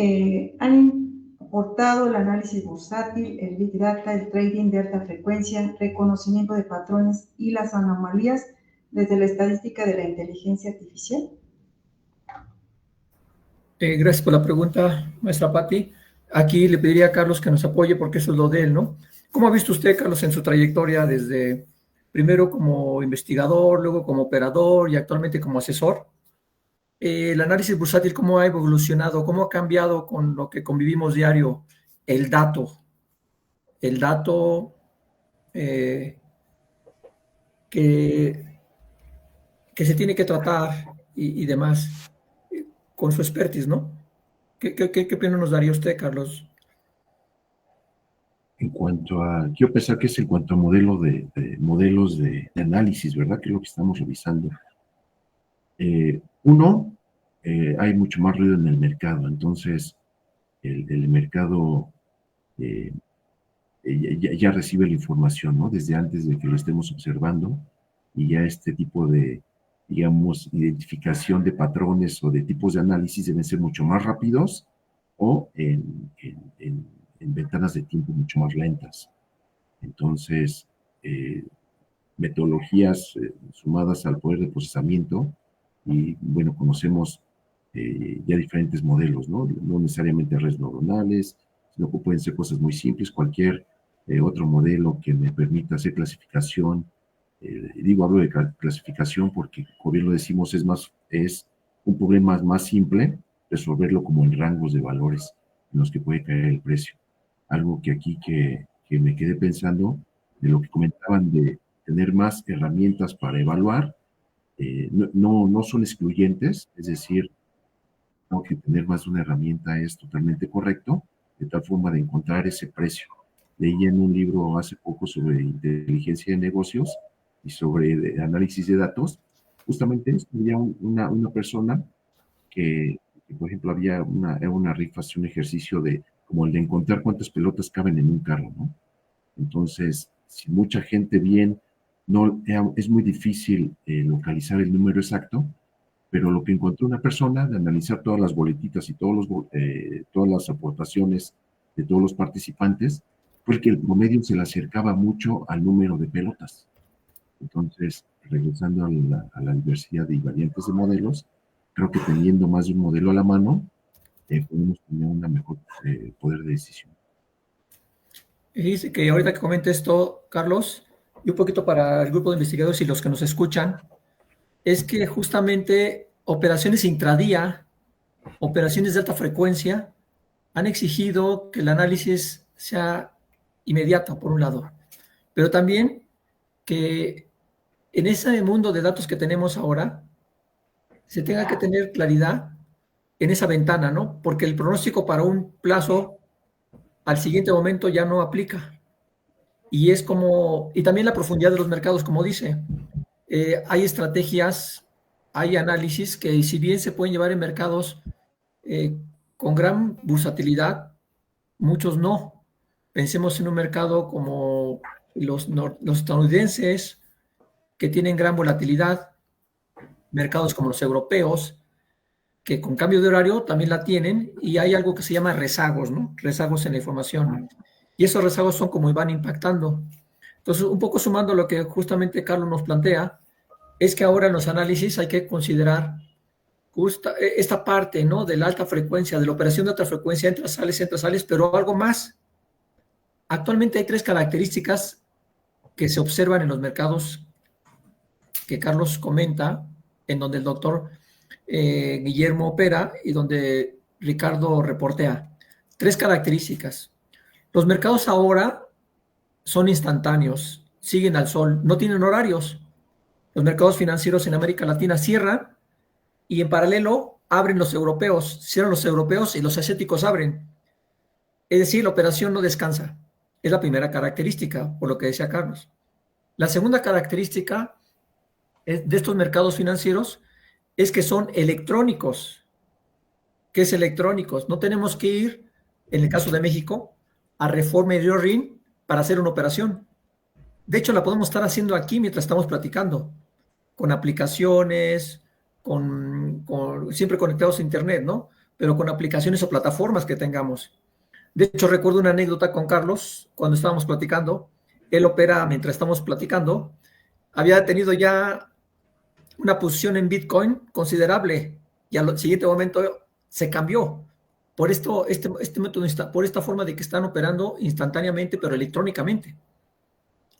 han aportado el análisis bursátil, el Big Data, el trading de alta frecuencia, reconocimiento de patrones y las anomalías desde la estadística de la inteligencia artificial? Gracias por la pregunta, maestra Patti. Aquí le pediría a Carlos que nos apoye porque eso es lo de él, ¿no? ¿Cómo ha visto usted, Carlos, en su trayectoria desde primero como investigador, luego como operador y actualmente como asesor? El análisis bursátil, ¿cómo ha evolucionado? ¿Cómo ha cambiado con lo que convivimos diario? El dato que se tiene que tratar y demás, con su expertise, ¿no? ¿Qué opinión nos daría usted, Carlos? En cuanto a, quiero pensar que es en cuanto a modelos de análisis, ¿verdad? Que es lo que estamos revisando. Hay mucho más ruido en el mercado, entonces el mercado ya recibe la información, ¿no? Desde antes de que lo estemos observando, y ya este tipo de, digamos, identificación de patrones o de tipos de análisis deben ser mucho más rápidos o en ventanas de tiempo mucho más lentas. Entonces, metodologías sumadas al poder de procesamiento, y bueno, conocemos ya diferentes modelos, ¿no? No necesariamente redes neuronales, sino que pueden ser cosas muy simples, cualquier otro modelo que me permita hacer clasificación. Hablo de clasificación porque, como bien lo decimos, es un problema más simple resolverlo como en rangos de valores en los que puede caer el precio. Algo que aquí que me quedé pensando de lo que comentaban de tener más herramientas para evaluar, no son excluyentes, es decir, no, que tener más de una herramienta es totalmente correcto, de tal forma de encontrar ese precio. Leí en un libro hace poco sobre inteligencia de negocios y sobre análisis de datos, justamente esto, había una persona que, por ejemplo, era una rifa, un ejercicio como el de encontrar cuántas pelotas caben en un carro, ¿no? Entonces, si mucha gente es muy difícil localizar el número exacto, pero lo que encontró una persona de analizar todas las boletitas y todas las aportaciones de todos los participantes, fue que el promedio se le acercaba mucho al número de pelotas. Entonces, regresando a la diversidad y variantes de modelos, creo que teniendo más de un modelo a la mano, podemos tener una mejor poder de decisión. Y dice que ahorita que comente esto, Carlos, y un poquito para el grupo de investigadores y los que nos escuchan, es que justamente operaciones intradía, operaciones de alta frecuencia, han exigido que el análisis sea inmediato, por un lado, pero también que en ese mundo de datos que tenemos ahora, se tenga que tener claridad en esa ventana, ¿no? Porque el pronóstico para un plazo al siguiente momento ya no aplica. Y también la profundidad de los mercados, como dice. Hay estrategias, hay análisis que si bien se pueden llevar en mercados con gran bursatilidad, muchos no. Pensemos en un mercado como los estadounidenses, que tienen gran volatilidad, mercados como los europeos, que con cambio de horario también la tienen, y hay algo que se llama rezagos, ¿no? Rezagos en la información. Y esos rezagos son como van impactando. Entonces, un poco sumando lo que justamente Carlos nos plantea, es que ahora en los análisis hay que considerar esta parte, ¿no? De la alta frecuencia, de la operación de alta frecuencia, entras, sales, pero algo más. Actualmente hay 3 características que se observan en los mercados que Carlos comenta, en donde el doctor Guillermo opera y donde Ricardo reportea. 3 características. Los mercados ahora son instantáneos, siguen al sol, no tienen horarios. Los mercados financieros en América Latina cierran y en paralelo abren los europeos, cierran los europeos y los asiáticos abren. Es decir, la operación no descansa. Es la primera característica, por lo que decía Carlos. La segunda característica de estos mercados financieros es que son electrónicos. ¿Qué es electrónicos? No tenemos que ir, en el caso de México, a Reforma y RIN para hacer una operación. De hecho, la podemos estar haciendo aquí mientras estamos platicando, con aplicaciones, siempre conectados a Internet, ¿no? Pero con aplicaciones o plataformas que tengamos. De hecho, recuerdo una anécdota con Carlos cuando estábamos platicando. Él opera mientras estamos platicando. Había tenido ya una posición en Bitcoin considerable y al siguiente momento se cambió por este método, por esta forma de que están operando instantáneamente, pero electrónicamente.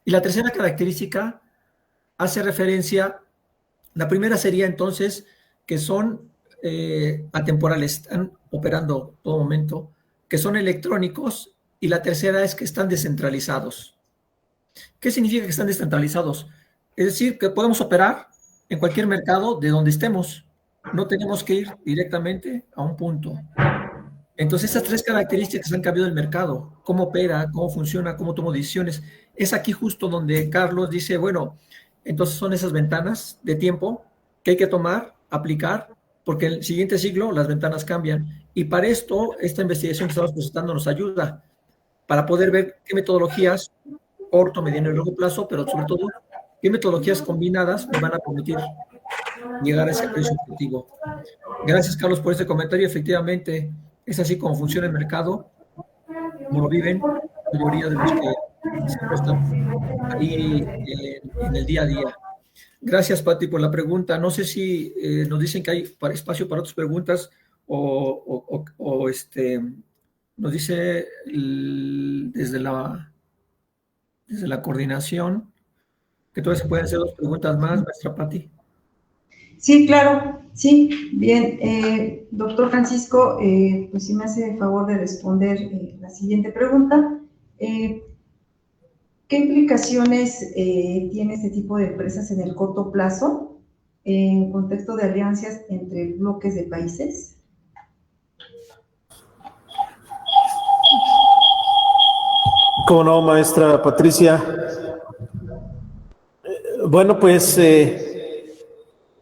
Y la tercera característica hace referencia, la primera sería entonces que son atemporales, están operando todo momento, que son electrónicos, y la tercera es que están descentralizados. ¿Qué significa que están descentralizados? Es decir, que podemos operar en cualquier mercado de donde estemos. No tenemos que ir directamente a un punto. Entonces, esas tres características han cambiado el mercado. Cómo opera, cómo funciona, cómo toma decisiones. Es aquí justo donde Carlos dice, bueno, entonces son esas ventanas de tiempo que hay que tomar, aplicar, porque en el siguiente siglo las ventanas cambian. Y para esto, esta investigación que estamos presentando nos ayuda para poder ver qué metodologías, corto, mediano y largo plazo, pero sobre todo, qué metodologías combinadas me van a permitir llegar a ese precio objetivo. Gracias, Carlos, por este comentario. Efectivamente, es así como funciona el mercado, como lo viven la mayoría de los que se están ahí en el día a día. Gracias, Pati, por la pregunta. No sé si nos dicen que hay espacio para otras preguntas o nos dice desde la coordinación que todavía se pueden hacer dos preguntas más, maestra Pati. Sí, claro, sí, bien. Doctor Francisco, pues si me hace el favor de responder la siguiente pregunta. ¿Qué implicaciones tiene este tipo de empresas en el corto plazo en contexto de alianzas entre bloques de países? ¿Cómo no, maestra Patricia? Bueno, pues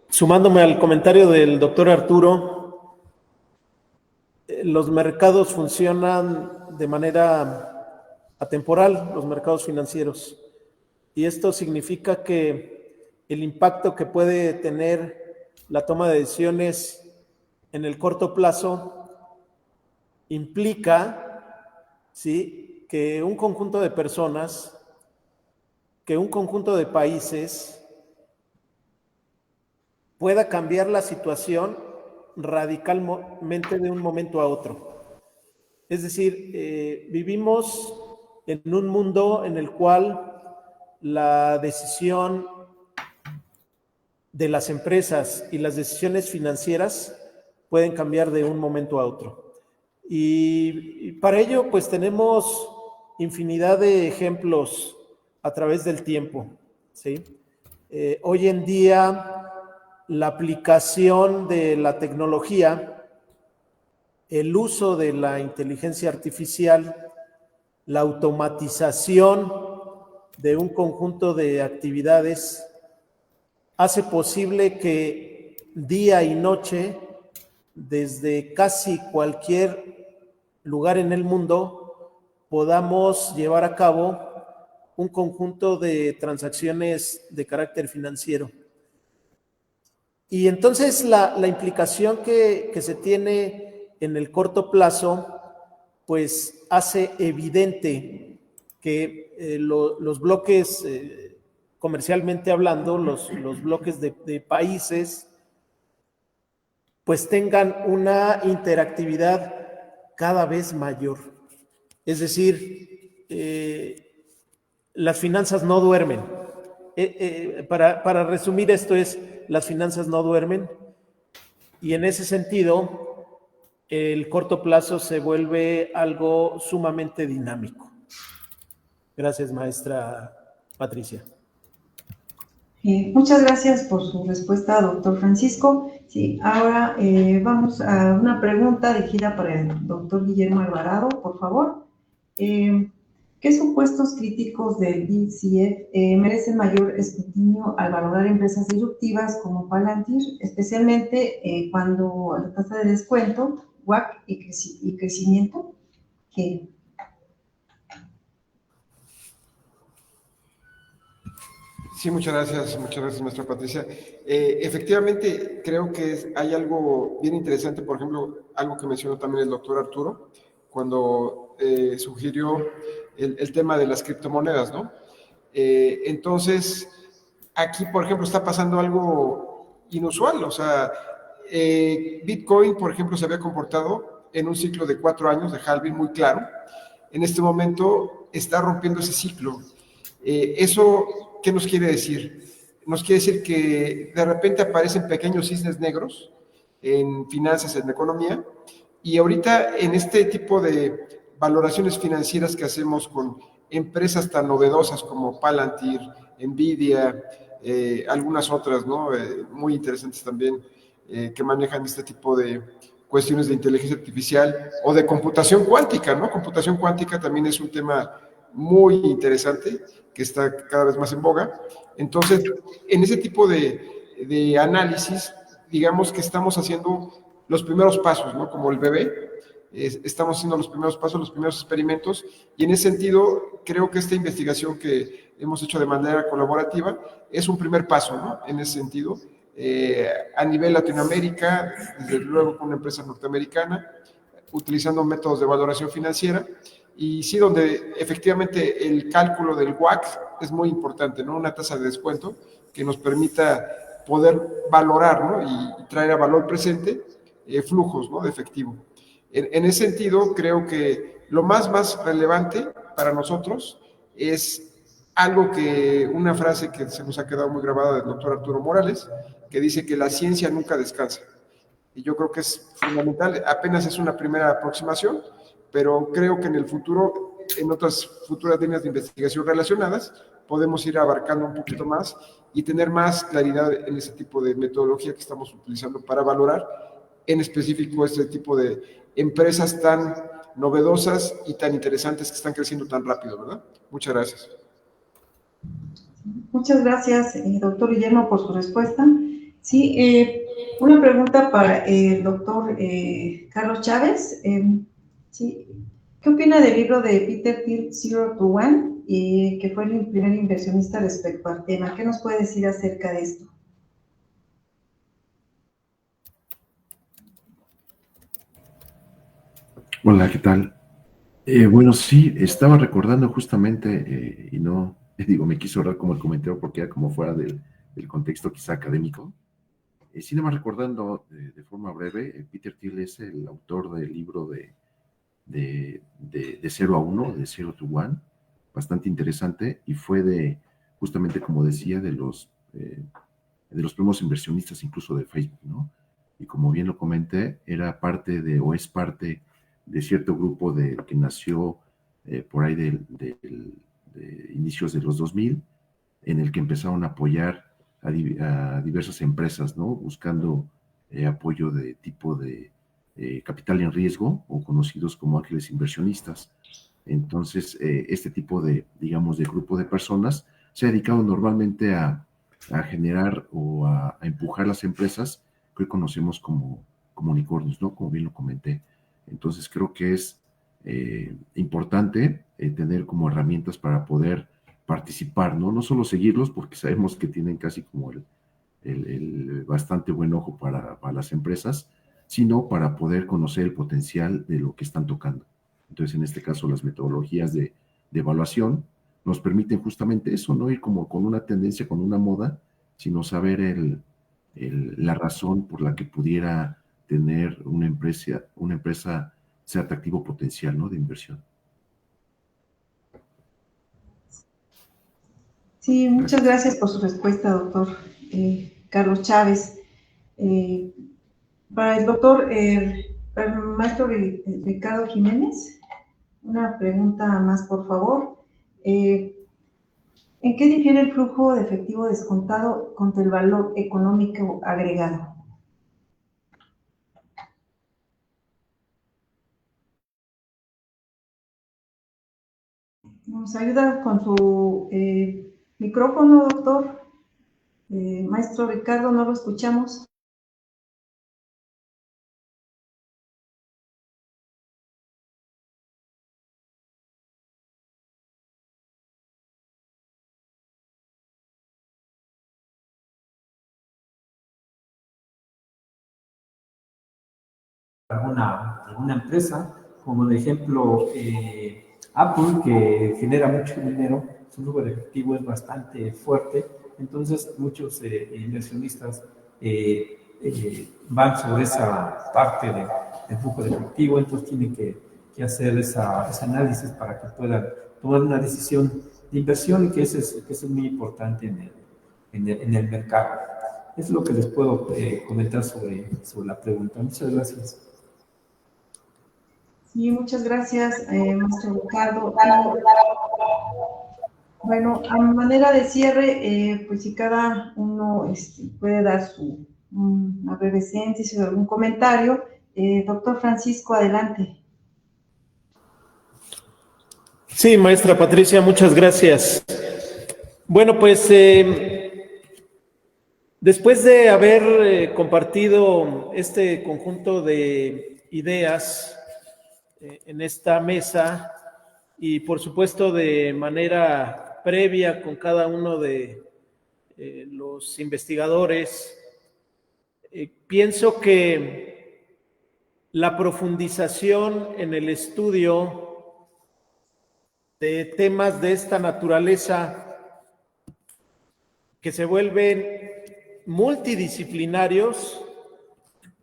sumándome al comentario del doctor Arturo, los mercados funcionan de manera atemporal, los mercados financieros, y esto significa que el impacto que puede tener la toma de decisiones en el corto plazo implica, ¿sí?, que un conjunto de personas, que un conjunto de países pueda cambiar la situación radicalmente de un momento a otro. Es decir, vivimos en un mundo en el cual la decisión de las empresas y las decisiones financieras pueden cambiar de un momento a otro. Y para ello, pues tenemos infinidad de ejemplos a través del tiempo, ¿sí? Hoy en día, la aplicación de la tecnología, el uso de la inteligencia artificial, la automatización de un conjunto de actividades hace posible que día y noche, desde casi cualquier lugar en el mundo, podamos llevar a cabo un conjunto de transacciones de carácter financiero. Y entonces la implicación que se tiene en el corto plazo, pues hace evidente que los bloques, comercialmente hablando, los bloques de países, pues tengan una interactividad cada vez mayor. Es decir, las finanzas no duermen. Para resumir esto las finanzas no duermen, y en ese sentido el corto plazo se vuelve algo sumamente dinámico. Gracias, maestra Patricia. Muchas gracias por su respuesta, doctor Francisco. Sí, ahora vamos a una pregunta dirigida para el doctor Guillermo Alvarado, por favor. ¿Qué supuestos críticos del DCF merecen mayor escrutinio al valorar empresas disruptivas como Palantir, especialmente cuando la tasa de descuento, WACC y crecimiento? Que Sí, muchas gracias, maestra Patricia. Efectivamente, creo que hay algo bien interesante, por ejemplo, algo que mencionó también el doctor Arturo, cuando sugirió el tema de las criptomonedas, ¿no? Entonces, aquí, por ejemplo, está pasando algo inusual, o sea, Bitcoin, por ejemplo, se había comportado en un ciclo de 4 años de halving muy claro. En este momento está rompiendo ese ciclo. ¿Eso qué nos quiere decir? Nos quiere decir que de repente aparecen pequeños cisnes negros en finanzas, en economía, y ahorita en este tipo de valoraciones financieras que hacemos con empresas tan novedosas como Palantir, Nvidia, algunas otras, ¿no? Muy interesantes también, que manejan este tipo de cuestiones de inteligencia artificial o de computación cuántica, ¿no? Computación cuántica también es un tema muy interesante que está cada vez más en boga. Entonces, en ese tipo de análisis, digamos que estamos haciendo los primeros pasos, ¿no? Como el bebé, estamos haciendo los primeros pasos, los primeros experimentos, y en ese sentido, creo que esta investigación que hemos hecho de manera colaborativa es un primer paso, ¿no? En ese sentido, a nivel Latinoamérica, desde luego con una empresa norteamericana, utilizando métodos de valoración financiera, y sí, donde efectivamente el cálculo del WACC es muy importante, ¿no? Una tasa de descuento que nos permita poder valorar, ¿no? Y traer a valor presente flujos, ¿no? De efectivo. En ese sentido, creo que lo más relevante para nosotros es algo que, una frase que se nos ha quedado muy grabada del doctor Arturo Morales, que dice que la ciencia nunca descansa. Y yo creo que es fundamental, apenas es una primera aproximación, pero creo que en el futuro, en otras futuras líneas de investigación relacionadas, podemos ir abarcando un poquito más y tener más claridad en ese tipo de metodología que estamos utilizando para valorar en específico este tipo de empresas tan novedosas y tan interesantes que están creciendo tan rápido, ¿verdad? Muchas gracias. Muchas gracias, doctor Guillermo, por su respuesta. Sí, una pregunta para el doctor Carlos Chávez. Sí, ¿qué opina del libro de Peter Thiel, Zero to One, que fue el primer inversionista respecto al tema? ¿Qué nos puede decir acerca de esto? Hola, ¿qué tal? Bueno, sí, estaba recordando justamente, y no, digo, me quiso ahorrar como el comentario porque era como fuera del contexto quizá académico. Sí, nada más recordando de forma breve, Peter Thiel es el autor del libro de 0 a 1, de Zero to One, bastante interesante, y fue justamente como decía, de los primeros inversionistas incluso de Facebook, ¿no? Y como bien lo comenté, era parte o es parte de cierto grupo que nació por ahí de inicios de los 2000, en el que empezaron a apoyar a diversas empresas, ¿no? Buscando apoyo de tipo de capital en riesgo o conocidos como ángeles inversionistas. Entonces, este tipo digamos, de grupo de personas se ha dedicado normalmente a generar o a empujar las empresas que hoy conocemos como unicornios, ¿no? Como bien lo comenté. Entonces, creo que es importante tener como herramientas para poder participar, ¿no? No solo seguirlos, porque sabemos que tienen casi como el bastante buen ojo para las empresas, sino para poder conocer el potencial de lo que están tocando. Entonces, en este caso, las metodologías de evaluación nos permiten justamente eso, no ir como con una tendencia, con una moda, sino saber la razón por la que pudiera tener una empresa ser atractivo potencial, ¿no? De inversión. Sí, muchas Gracias. gracias por su respuesta, doctor Carlos Chávez. Para el doctor, para el maestro Ricardo Jiménez, una pregunta más, por favor. ¿En qué difiere el flujo de efectivo descontado contra el valor económico agregado? ¿Nos ayuda con su micrófono, doctor? Maestro Ricardo, no lo escuchamos. Alguna empresa, como de ejemplo Apple, que genera mucho dinero, su flujo de efectivo es bastante fuerte, entonces muchos inversionistas van sobre esa parte del flujo de efectivo, entonces tienen que hacer ese análisis para que puedan tomar una decisión de inversión, que eso es muy importante en el mercado. Es lo que les puedo comentar sobre la pregunta. Muchas gracias. Sí, muchas gracias, maestro Ricardo. Bueno, a manera de cierre, pues si cada uno puede dar una breve síntesis o algún comentario. Doctor Francisco, adelante. Sí, maestra Patricia, muchas gracias. Bueno, pues después de haber compartido este conjunto de ideas en esta mesa y por supuesto de manera previa con cada uno de los investigadores, pienso que la profundización en el estudio de temas de esta naturaleza que se vuelven multidisciplinarios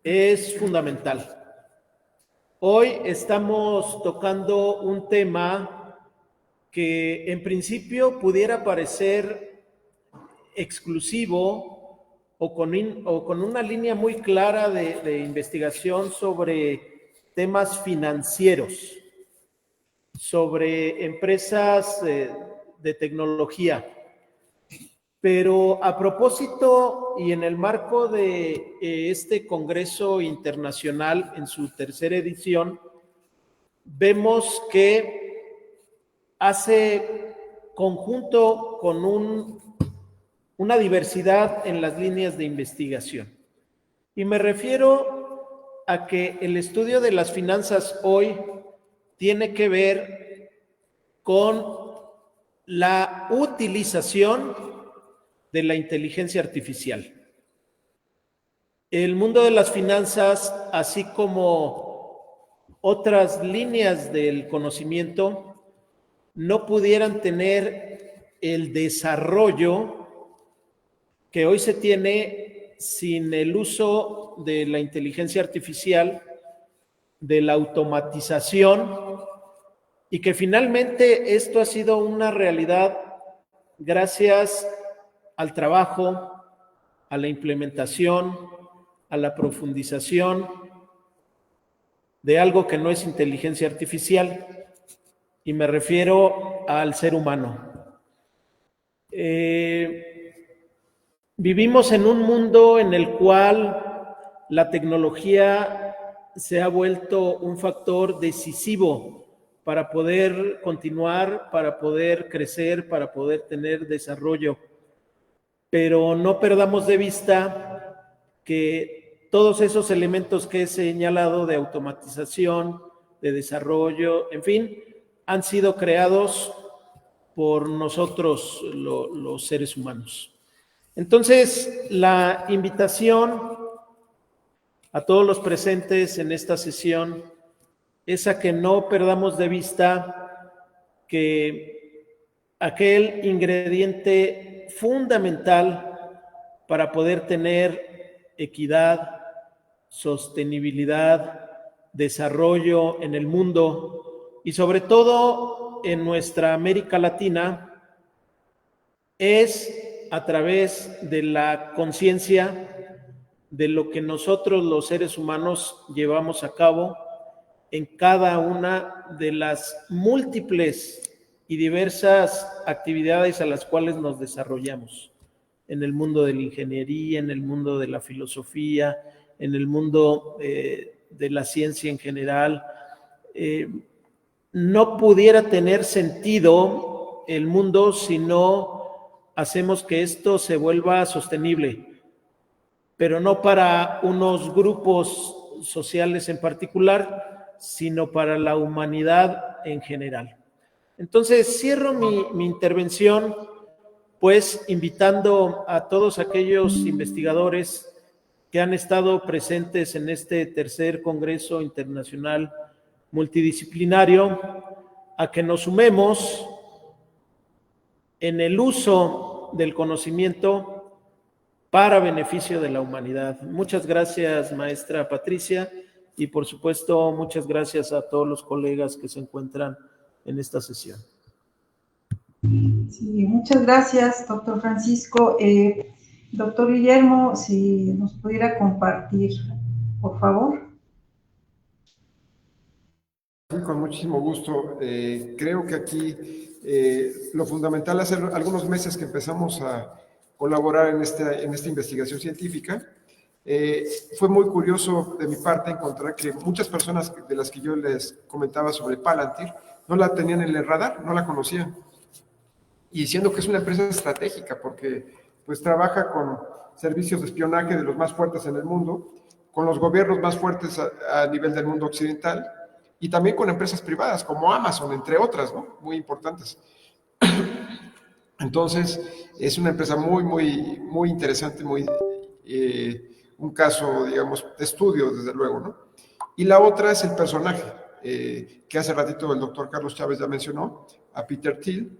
es fundamental. Hoy estamos tocando un tema que en principio pudiera parecer exclusivo o con una línea muy clara de investigación sobre temas financieros, sobre empresas de tecnología. Pero a propósito y en el marco de este Congreso Internacional en su tercera edición, vemos que hace conjunto con una diversidad en las líneas de investigación. Y me refiero a que el estudio de las finanzas hoy tiene que ver con la utilización de la inteligencia artificial. El mundo de las finanzas, así como otras líneas del conocimiento, no pudieran tener el desarrollo que hoy se tiene sin el uso de la inteligencia artificial, de la automatización, y que finalmente esto ha sido una realidad gracias al trabajo, a la implementación, a la profundización de algo que no es inteligencia artificial, y me refiero al ser humano. Vivimos en un mundo en el cual la tecnología se ha vuelto un factor decisivo para poder continuar, para poder crecer, para poder tener desarrollo. Pero no perdamos de vista que todos esos elementos que he señalado de automatización, de desarrollo, en fin, han sido creados por nosotros los seres humanos. Entonces, la invitación a todos los presentes en esta sesión es a que no perdamos de vista que aquel ingrediente fundamental para poder tener equidad, sostenibilidad, desarrollo en el mundo y sobre todo en nuestra América Latina es a través de la conciencia de lo que nosotros los seres humanos llevamos a cabo en cada una de las múltiples y diversas actividades a las cuales nos desarrollamos, en el mundo de la ingeniería, en el mundo de la filosofía, en el mundo de la ciencia en general. No pudiera tener sentido el mundo si no hacemos que esto se vuelva sostenible, pero no para unos grupos sociales en particular, sino para la humanidad en general. Entonces, cierro mi intervención, pues, invitando a todos aquellos investigadores que han estado presentes en este tercer Congreso Internacional Multidisciplinario a que nos sumemos en el uso del conocimiento para beneficio de la humanidad. Muchas gracias, maestra Patricia, y por supuesto, muchas gracias a todos los colegas que se encuentran en esta sesión. Sí, muchas gracias, doctor Francisco. Doctor Guillermo, si nos pudiera compartir, por favor. Sí, con muchísimo gusto. Creo que aquí lo fundamental, hace algunos meses que empezamos a colaborar en esta investigación científica, fue muy curioso de mi parte encontrar que muchas personas de las que yo les comentaba sobre Palantir no la tenían en el radar, no la conocían. Y siendo que es una empresa estratégica porque pues trabaja con servicios de espionaje de los más fuertes en el mundo, con los gobiernos más fuertes a nivel del mundo occidental y también con empresas privadas como Amazon, entre otras, ¿no? Muy importantes. Entonces, es una empresa muy interesante, un caso, digamos, de estudio, desde luego, ¿no? Y la otra es el personaje, que hace ratito el doctor Carlos Chávez ya mencionó, a Peter Thiel,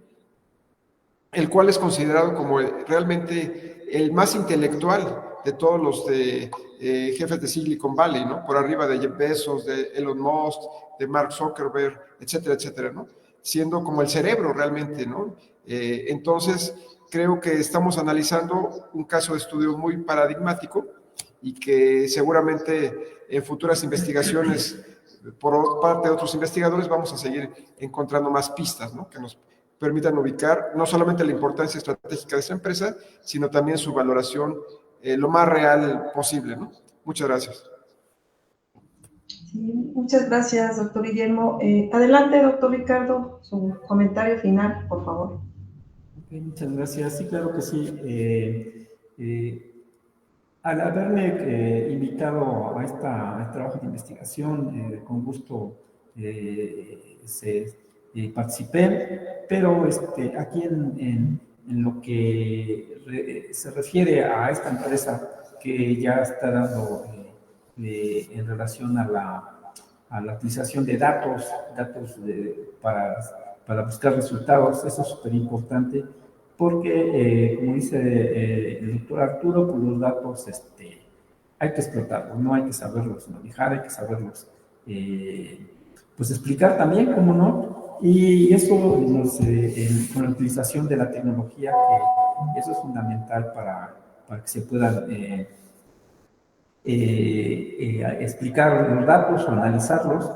el cual es considerado como realmente el más intelectual de todos los jefes de Silicon Valley, ¿no? Por arriba de Jeff Bezos, de Elon Musk, de Mark Zuckerberg, etcétera, etcétera, ¿no? Siendo como el cerebro realmente, ¿no? Entonces, creo que estamos analizando un caso de estudio muy paradigmático y que seguramente en futuras investigaciones por parte de otros investigadores vamos a seguir encontrando más pistas, ¿no? Que nos permitan ubicar no solamente la importancia estratégica de esta empresa, sino también su valoración lo más real posible, ¿no? Muchas gracias. Sí, muchas gracias, doctor Guillermo. Adelante, doctor Ricardo, su comentario final, por favor. Okay, muchas gracias. Sí, claro que sí. Al haberme invitado a este trabajo de investigación, con gusto participé, pero aquí en lo que se refiere a esta empresa que ya está dando en relación a la utilización de datos para buscar resultados, eso es súper importante porque, como dice el doctor Arturo, pues los datos hay que explotarlos, no hay que saberlos manejar, hay que saberlos pues explicar también, cómo no, y eso con la utilización de la tecnología, que eso es fundamental para que se puedan explicar los datos o analizarlos,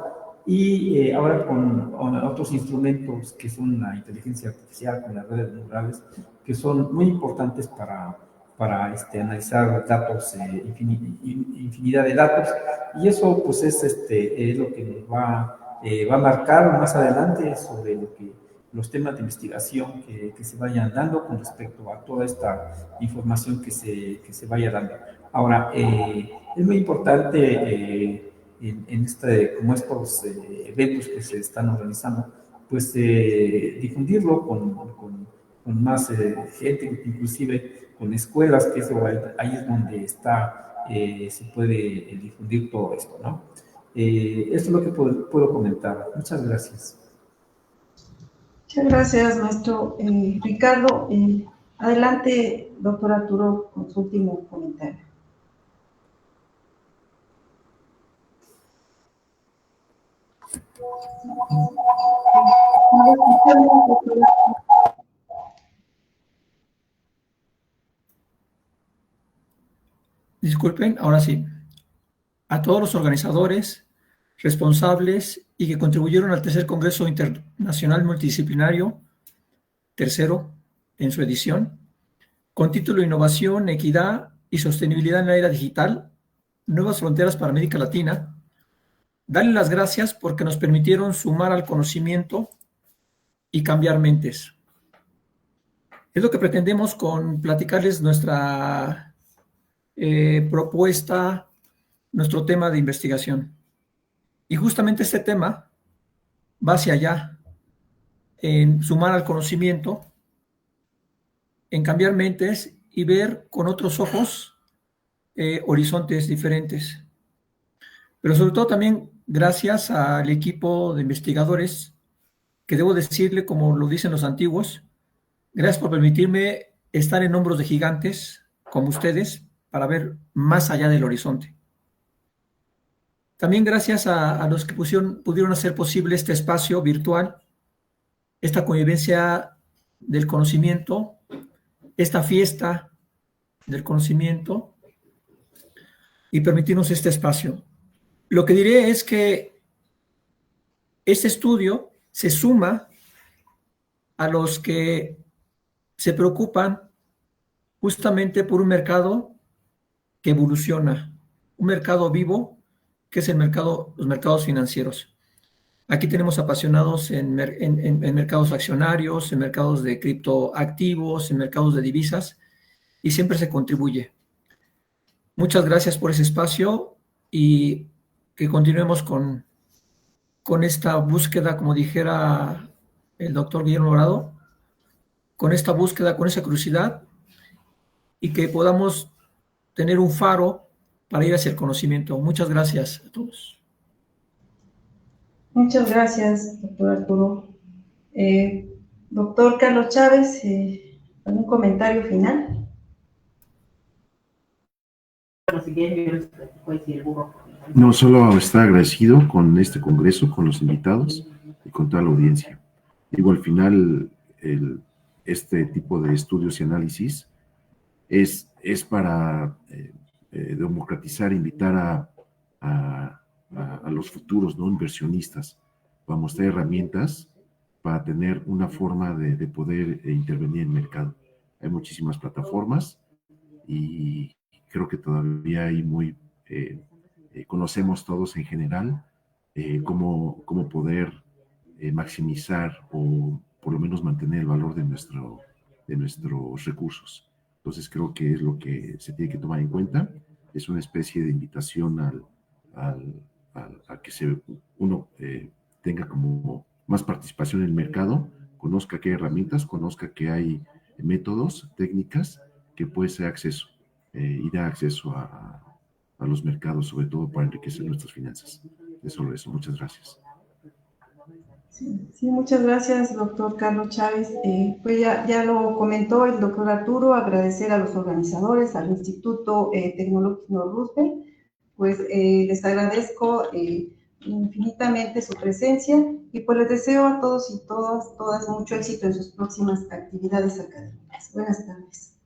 y ahora con otros instrumentos que son la inteligencia artificial, con las redes neurales, que son muy importantes para analizar datos, infinidad de datos, y eso pues es lo que nos va a marcar más adelante sobre los temas de investigación que se vayan dando con respecto a toda esta información que se vaya dando. Ahora, es muy importante como estos eventos que se están organizando, pues difundirlo con más gente, inclusive con escuelas, que eso ahí es donde se puede difundir todo esto, ¿no? Esto es lo que puedo comentar. Muchas gracias. Muchas gracias, maestro Ricardo. Adelante, doctor Arturo, con su último comentario. Disculpen, ahora sí. A todos los organizadores, responsables y que contribuyeron al tercer Congreso Internacional Multidisciplinario, tercero en su edición, con título Innovación, Equidad y Sostenibilidad en la Era Digital, Nuevas Fronteras para América Latina, darle las gracias porque nos permitieron sumar al conocimiento y cambiar mentes. Es lo que pretendemos con platicarles nuestra propuesta, nuestro tema de investigación. Y justamente este tema va hacia allá, en sumar al conocimiento, en cambiar mentes y ver con otros ojos horizontes diferentes. Pero sobre todo también gracias al equipo de investigadores, que debo decirle, como lo dicen los antiguos, gracias por permitirme estar en hombros de gigantes como ustedes para ver más allá del horizonte. También gracias a los que pudieron hacer posible este espacio virtual, esta convivencia del conocimiento, esta fiesta del conocimiento y permitirnos este espacio. Lo que diré es que este estudio se suma a los que se preocupan justamente por un mercado que evoluciona, un mercado vivo, que es los mercados financieros. Aquí tenemos apasionados en mercados accionarios, en mercados de criptoactivos, en mercados de divisas, y siempre se contribuye. Muchas gracias por ese espacio y que continuemos con esta búsqueda, como dijera el doctor Guillermo Dorado, con esta búsqueda, con esa curiosidad, y que podamos tener un faro para ir hacia el conocimiento. Muchas gracias a todos. Muchas gracias, doctor Arturo. Doctor Carlos Chávez, ¿algún comentario final? No, solo estar agradecido con este congreso, con los invitados y con toda la audiencia. Digo, al final, este tipo de estudios y análisis es para democratizar, invitar a los futuros, ¿no?, inversionistas, para mostrar herramientas para tener una forma de poder intervenir en el mercado. Hay muchísimas plataformas y creo que todavía hay conocemos todos en general cómo poder maximizar o por lo menos mantener el valor de nuestros recursos. Entonces creo que es lo que se tiene que tomar en cuenta. Es una especie de invitación a que uno tenga como más participación en el mercado, conozca que hay herramientas, conozca que hay métodos, técnicas que puede ser acceso y da acceso a los mercados, sobre todo para enriquecer nuestras finanzas. Eso. Muchas gracias. Sí, muchas gracias, doctor Carlos Chávez. Pues ya lo comentó el doctor Arturo, agradecer a los organizadores, al Instituto Tecnológico Roosevelt, pues les agradezco infinitamente su presencia y pues les deseo a todos y todas mucho éxito en sus próximas actividades académicas. Buenas tardes.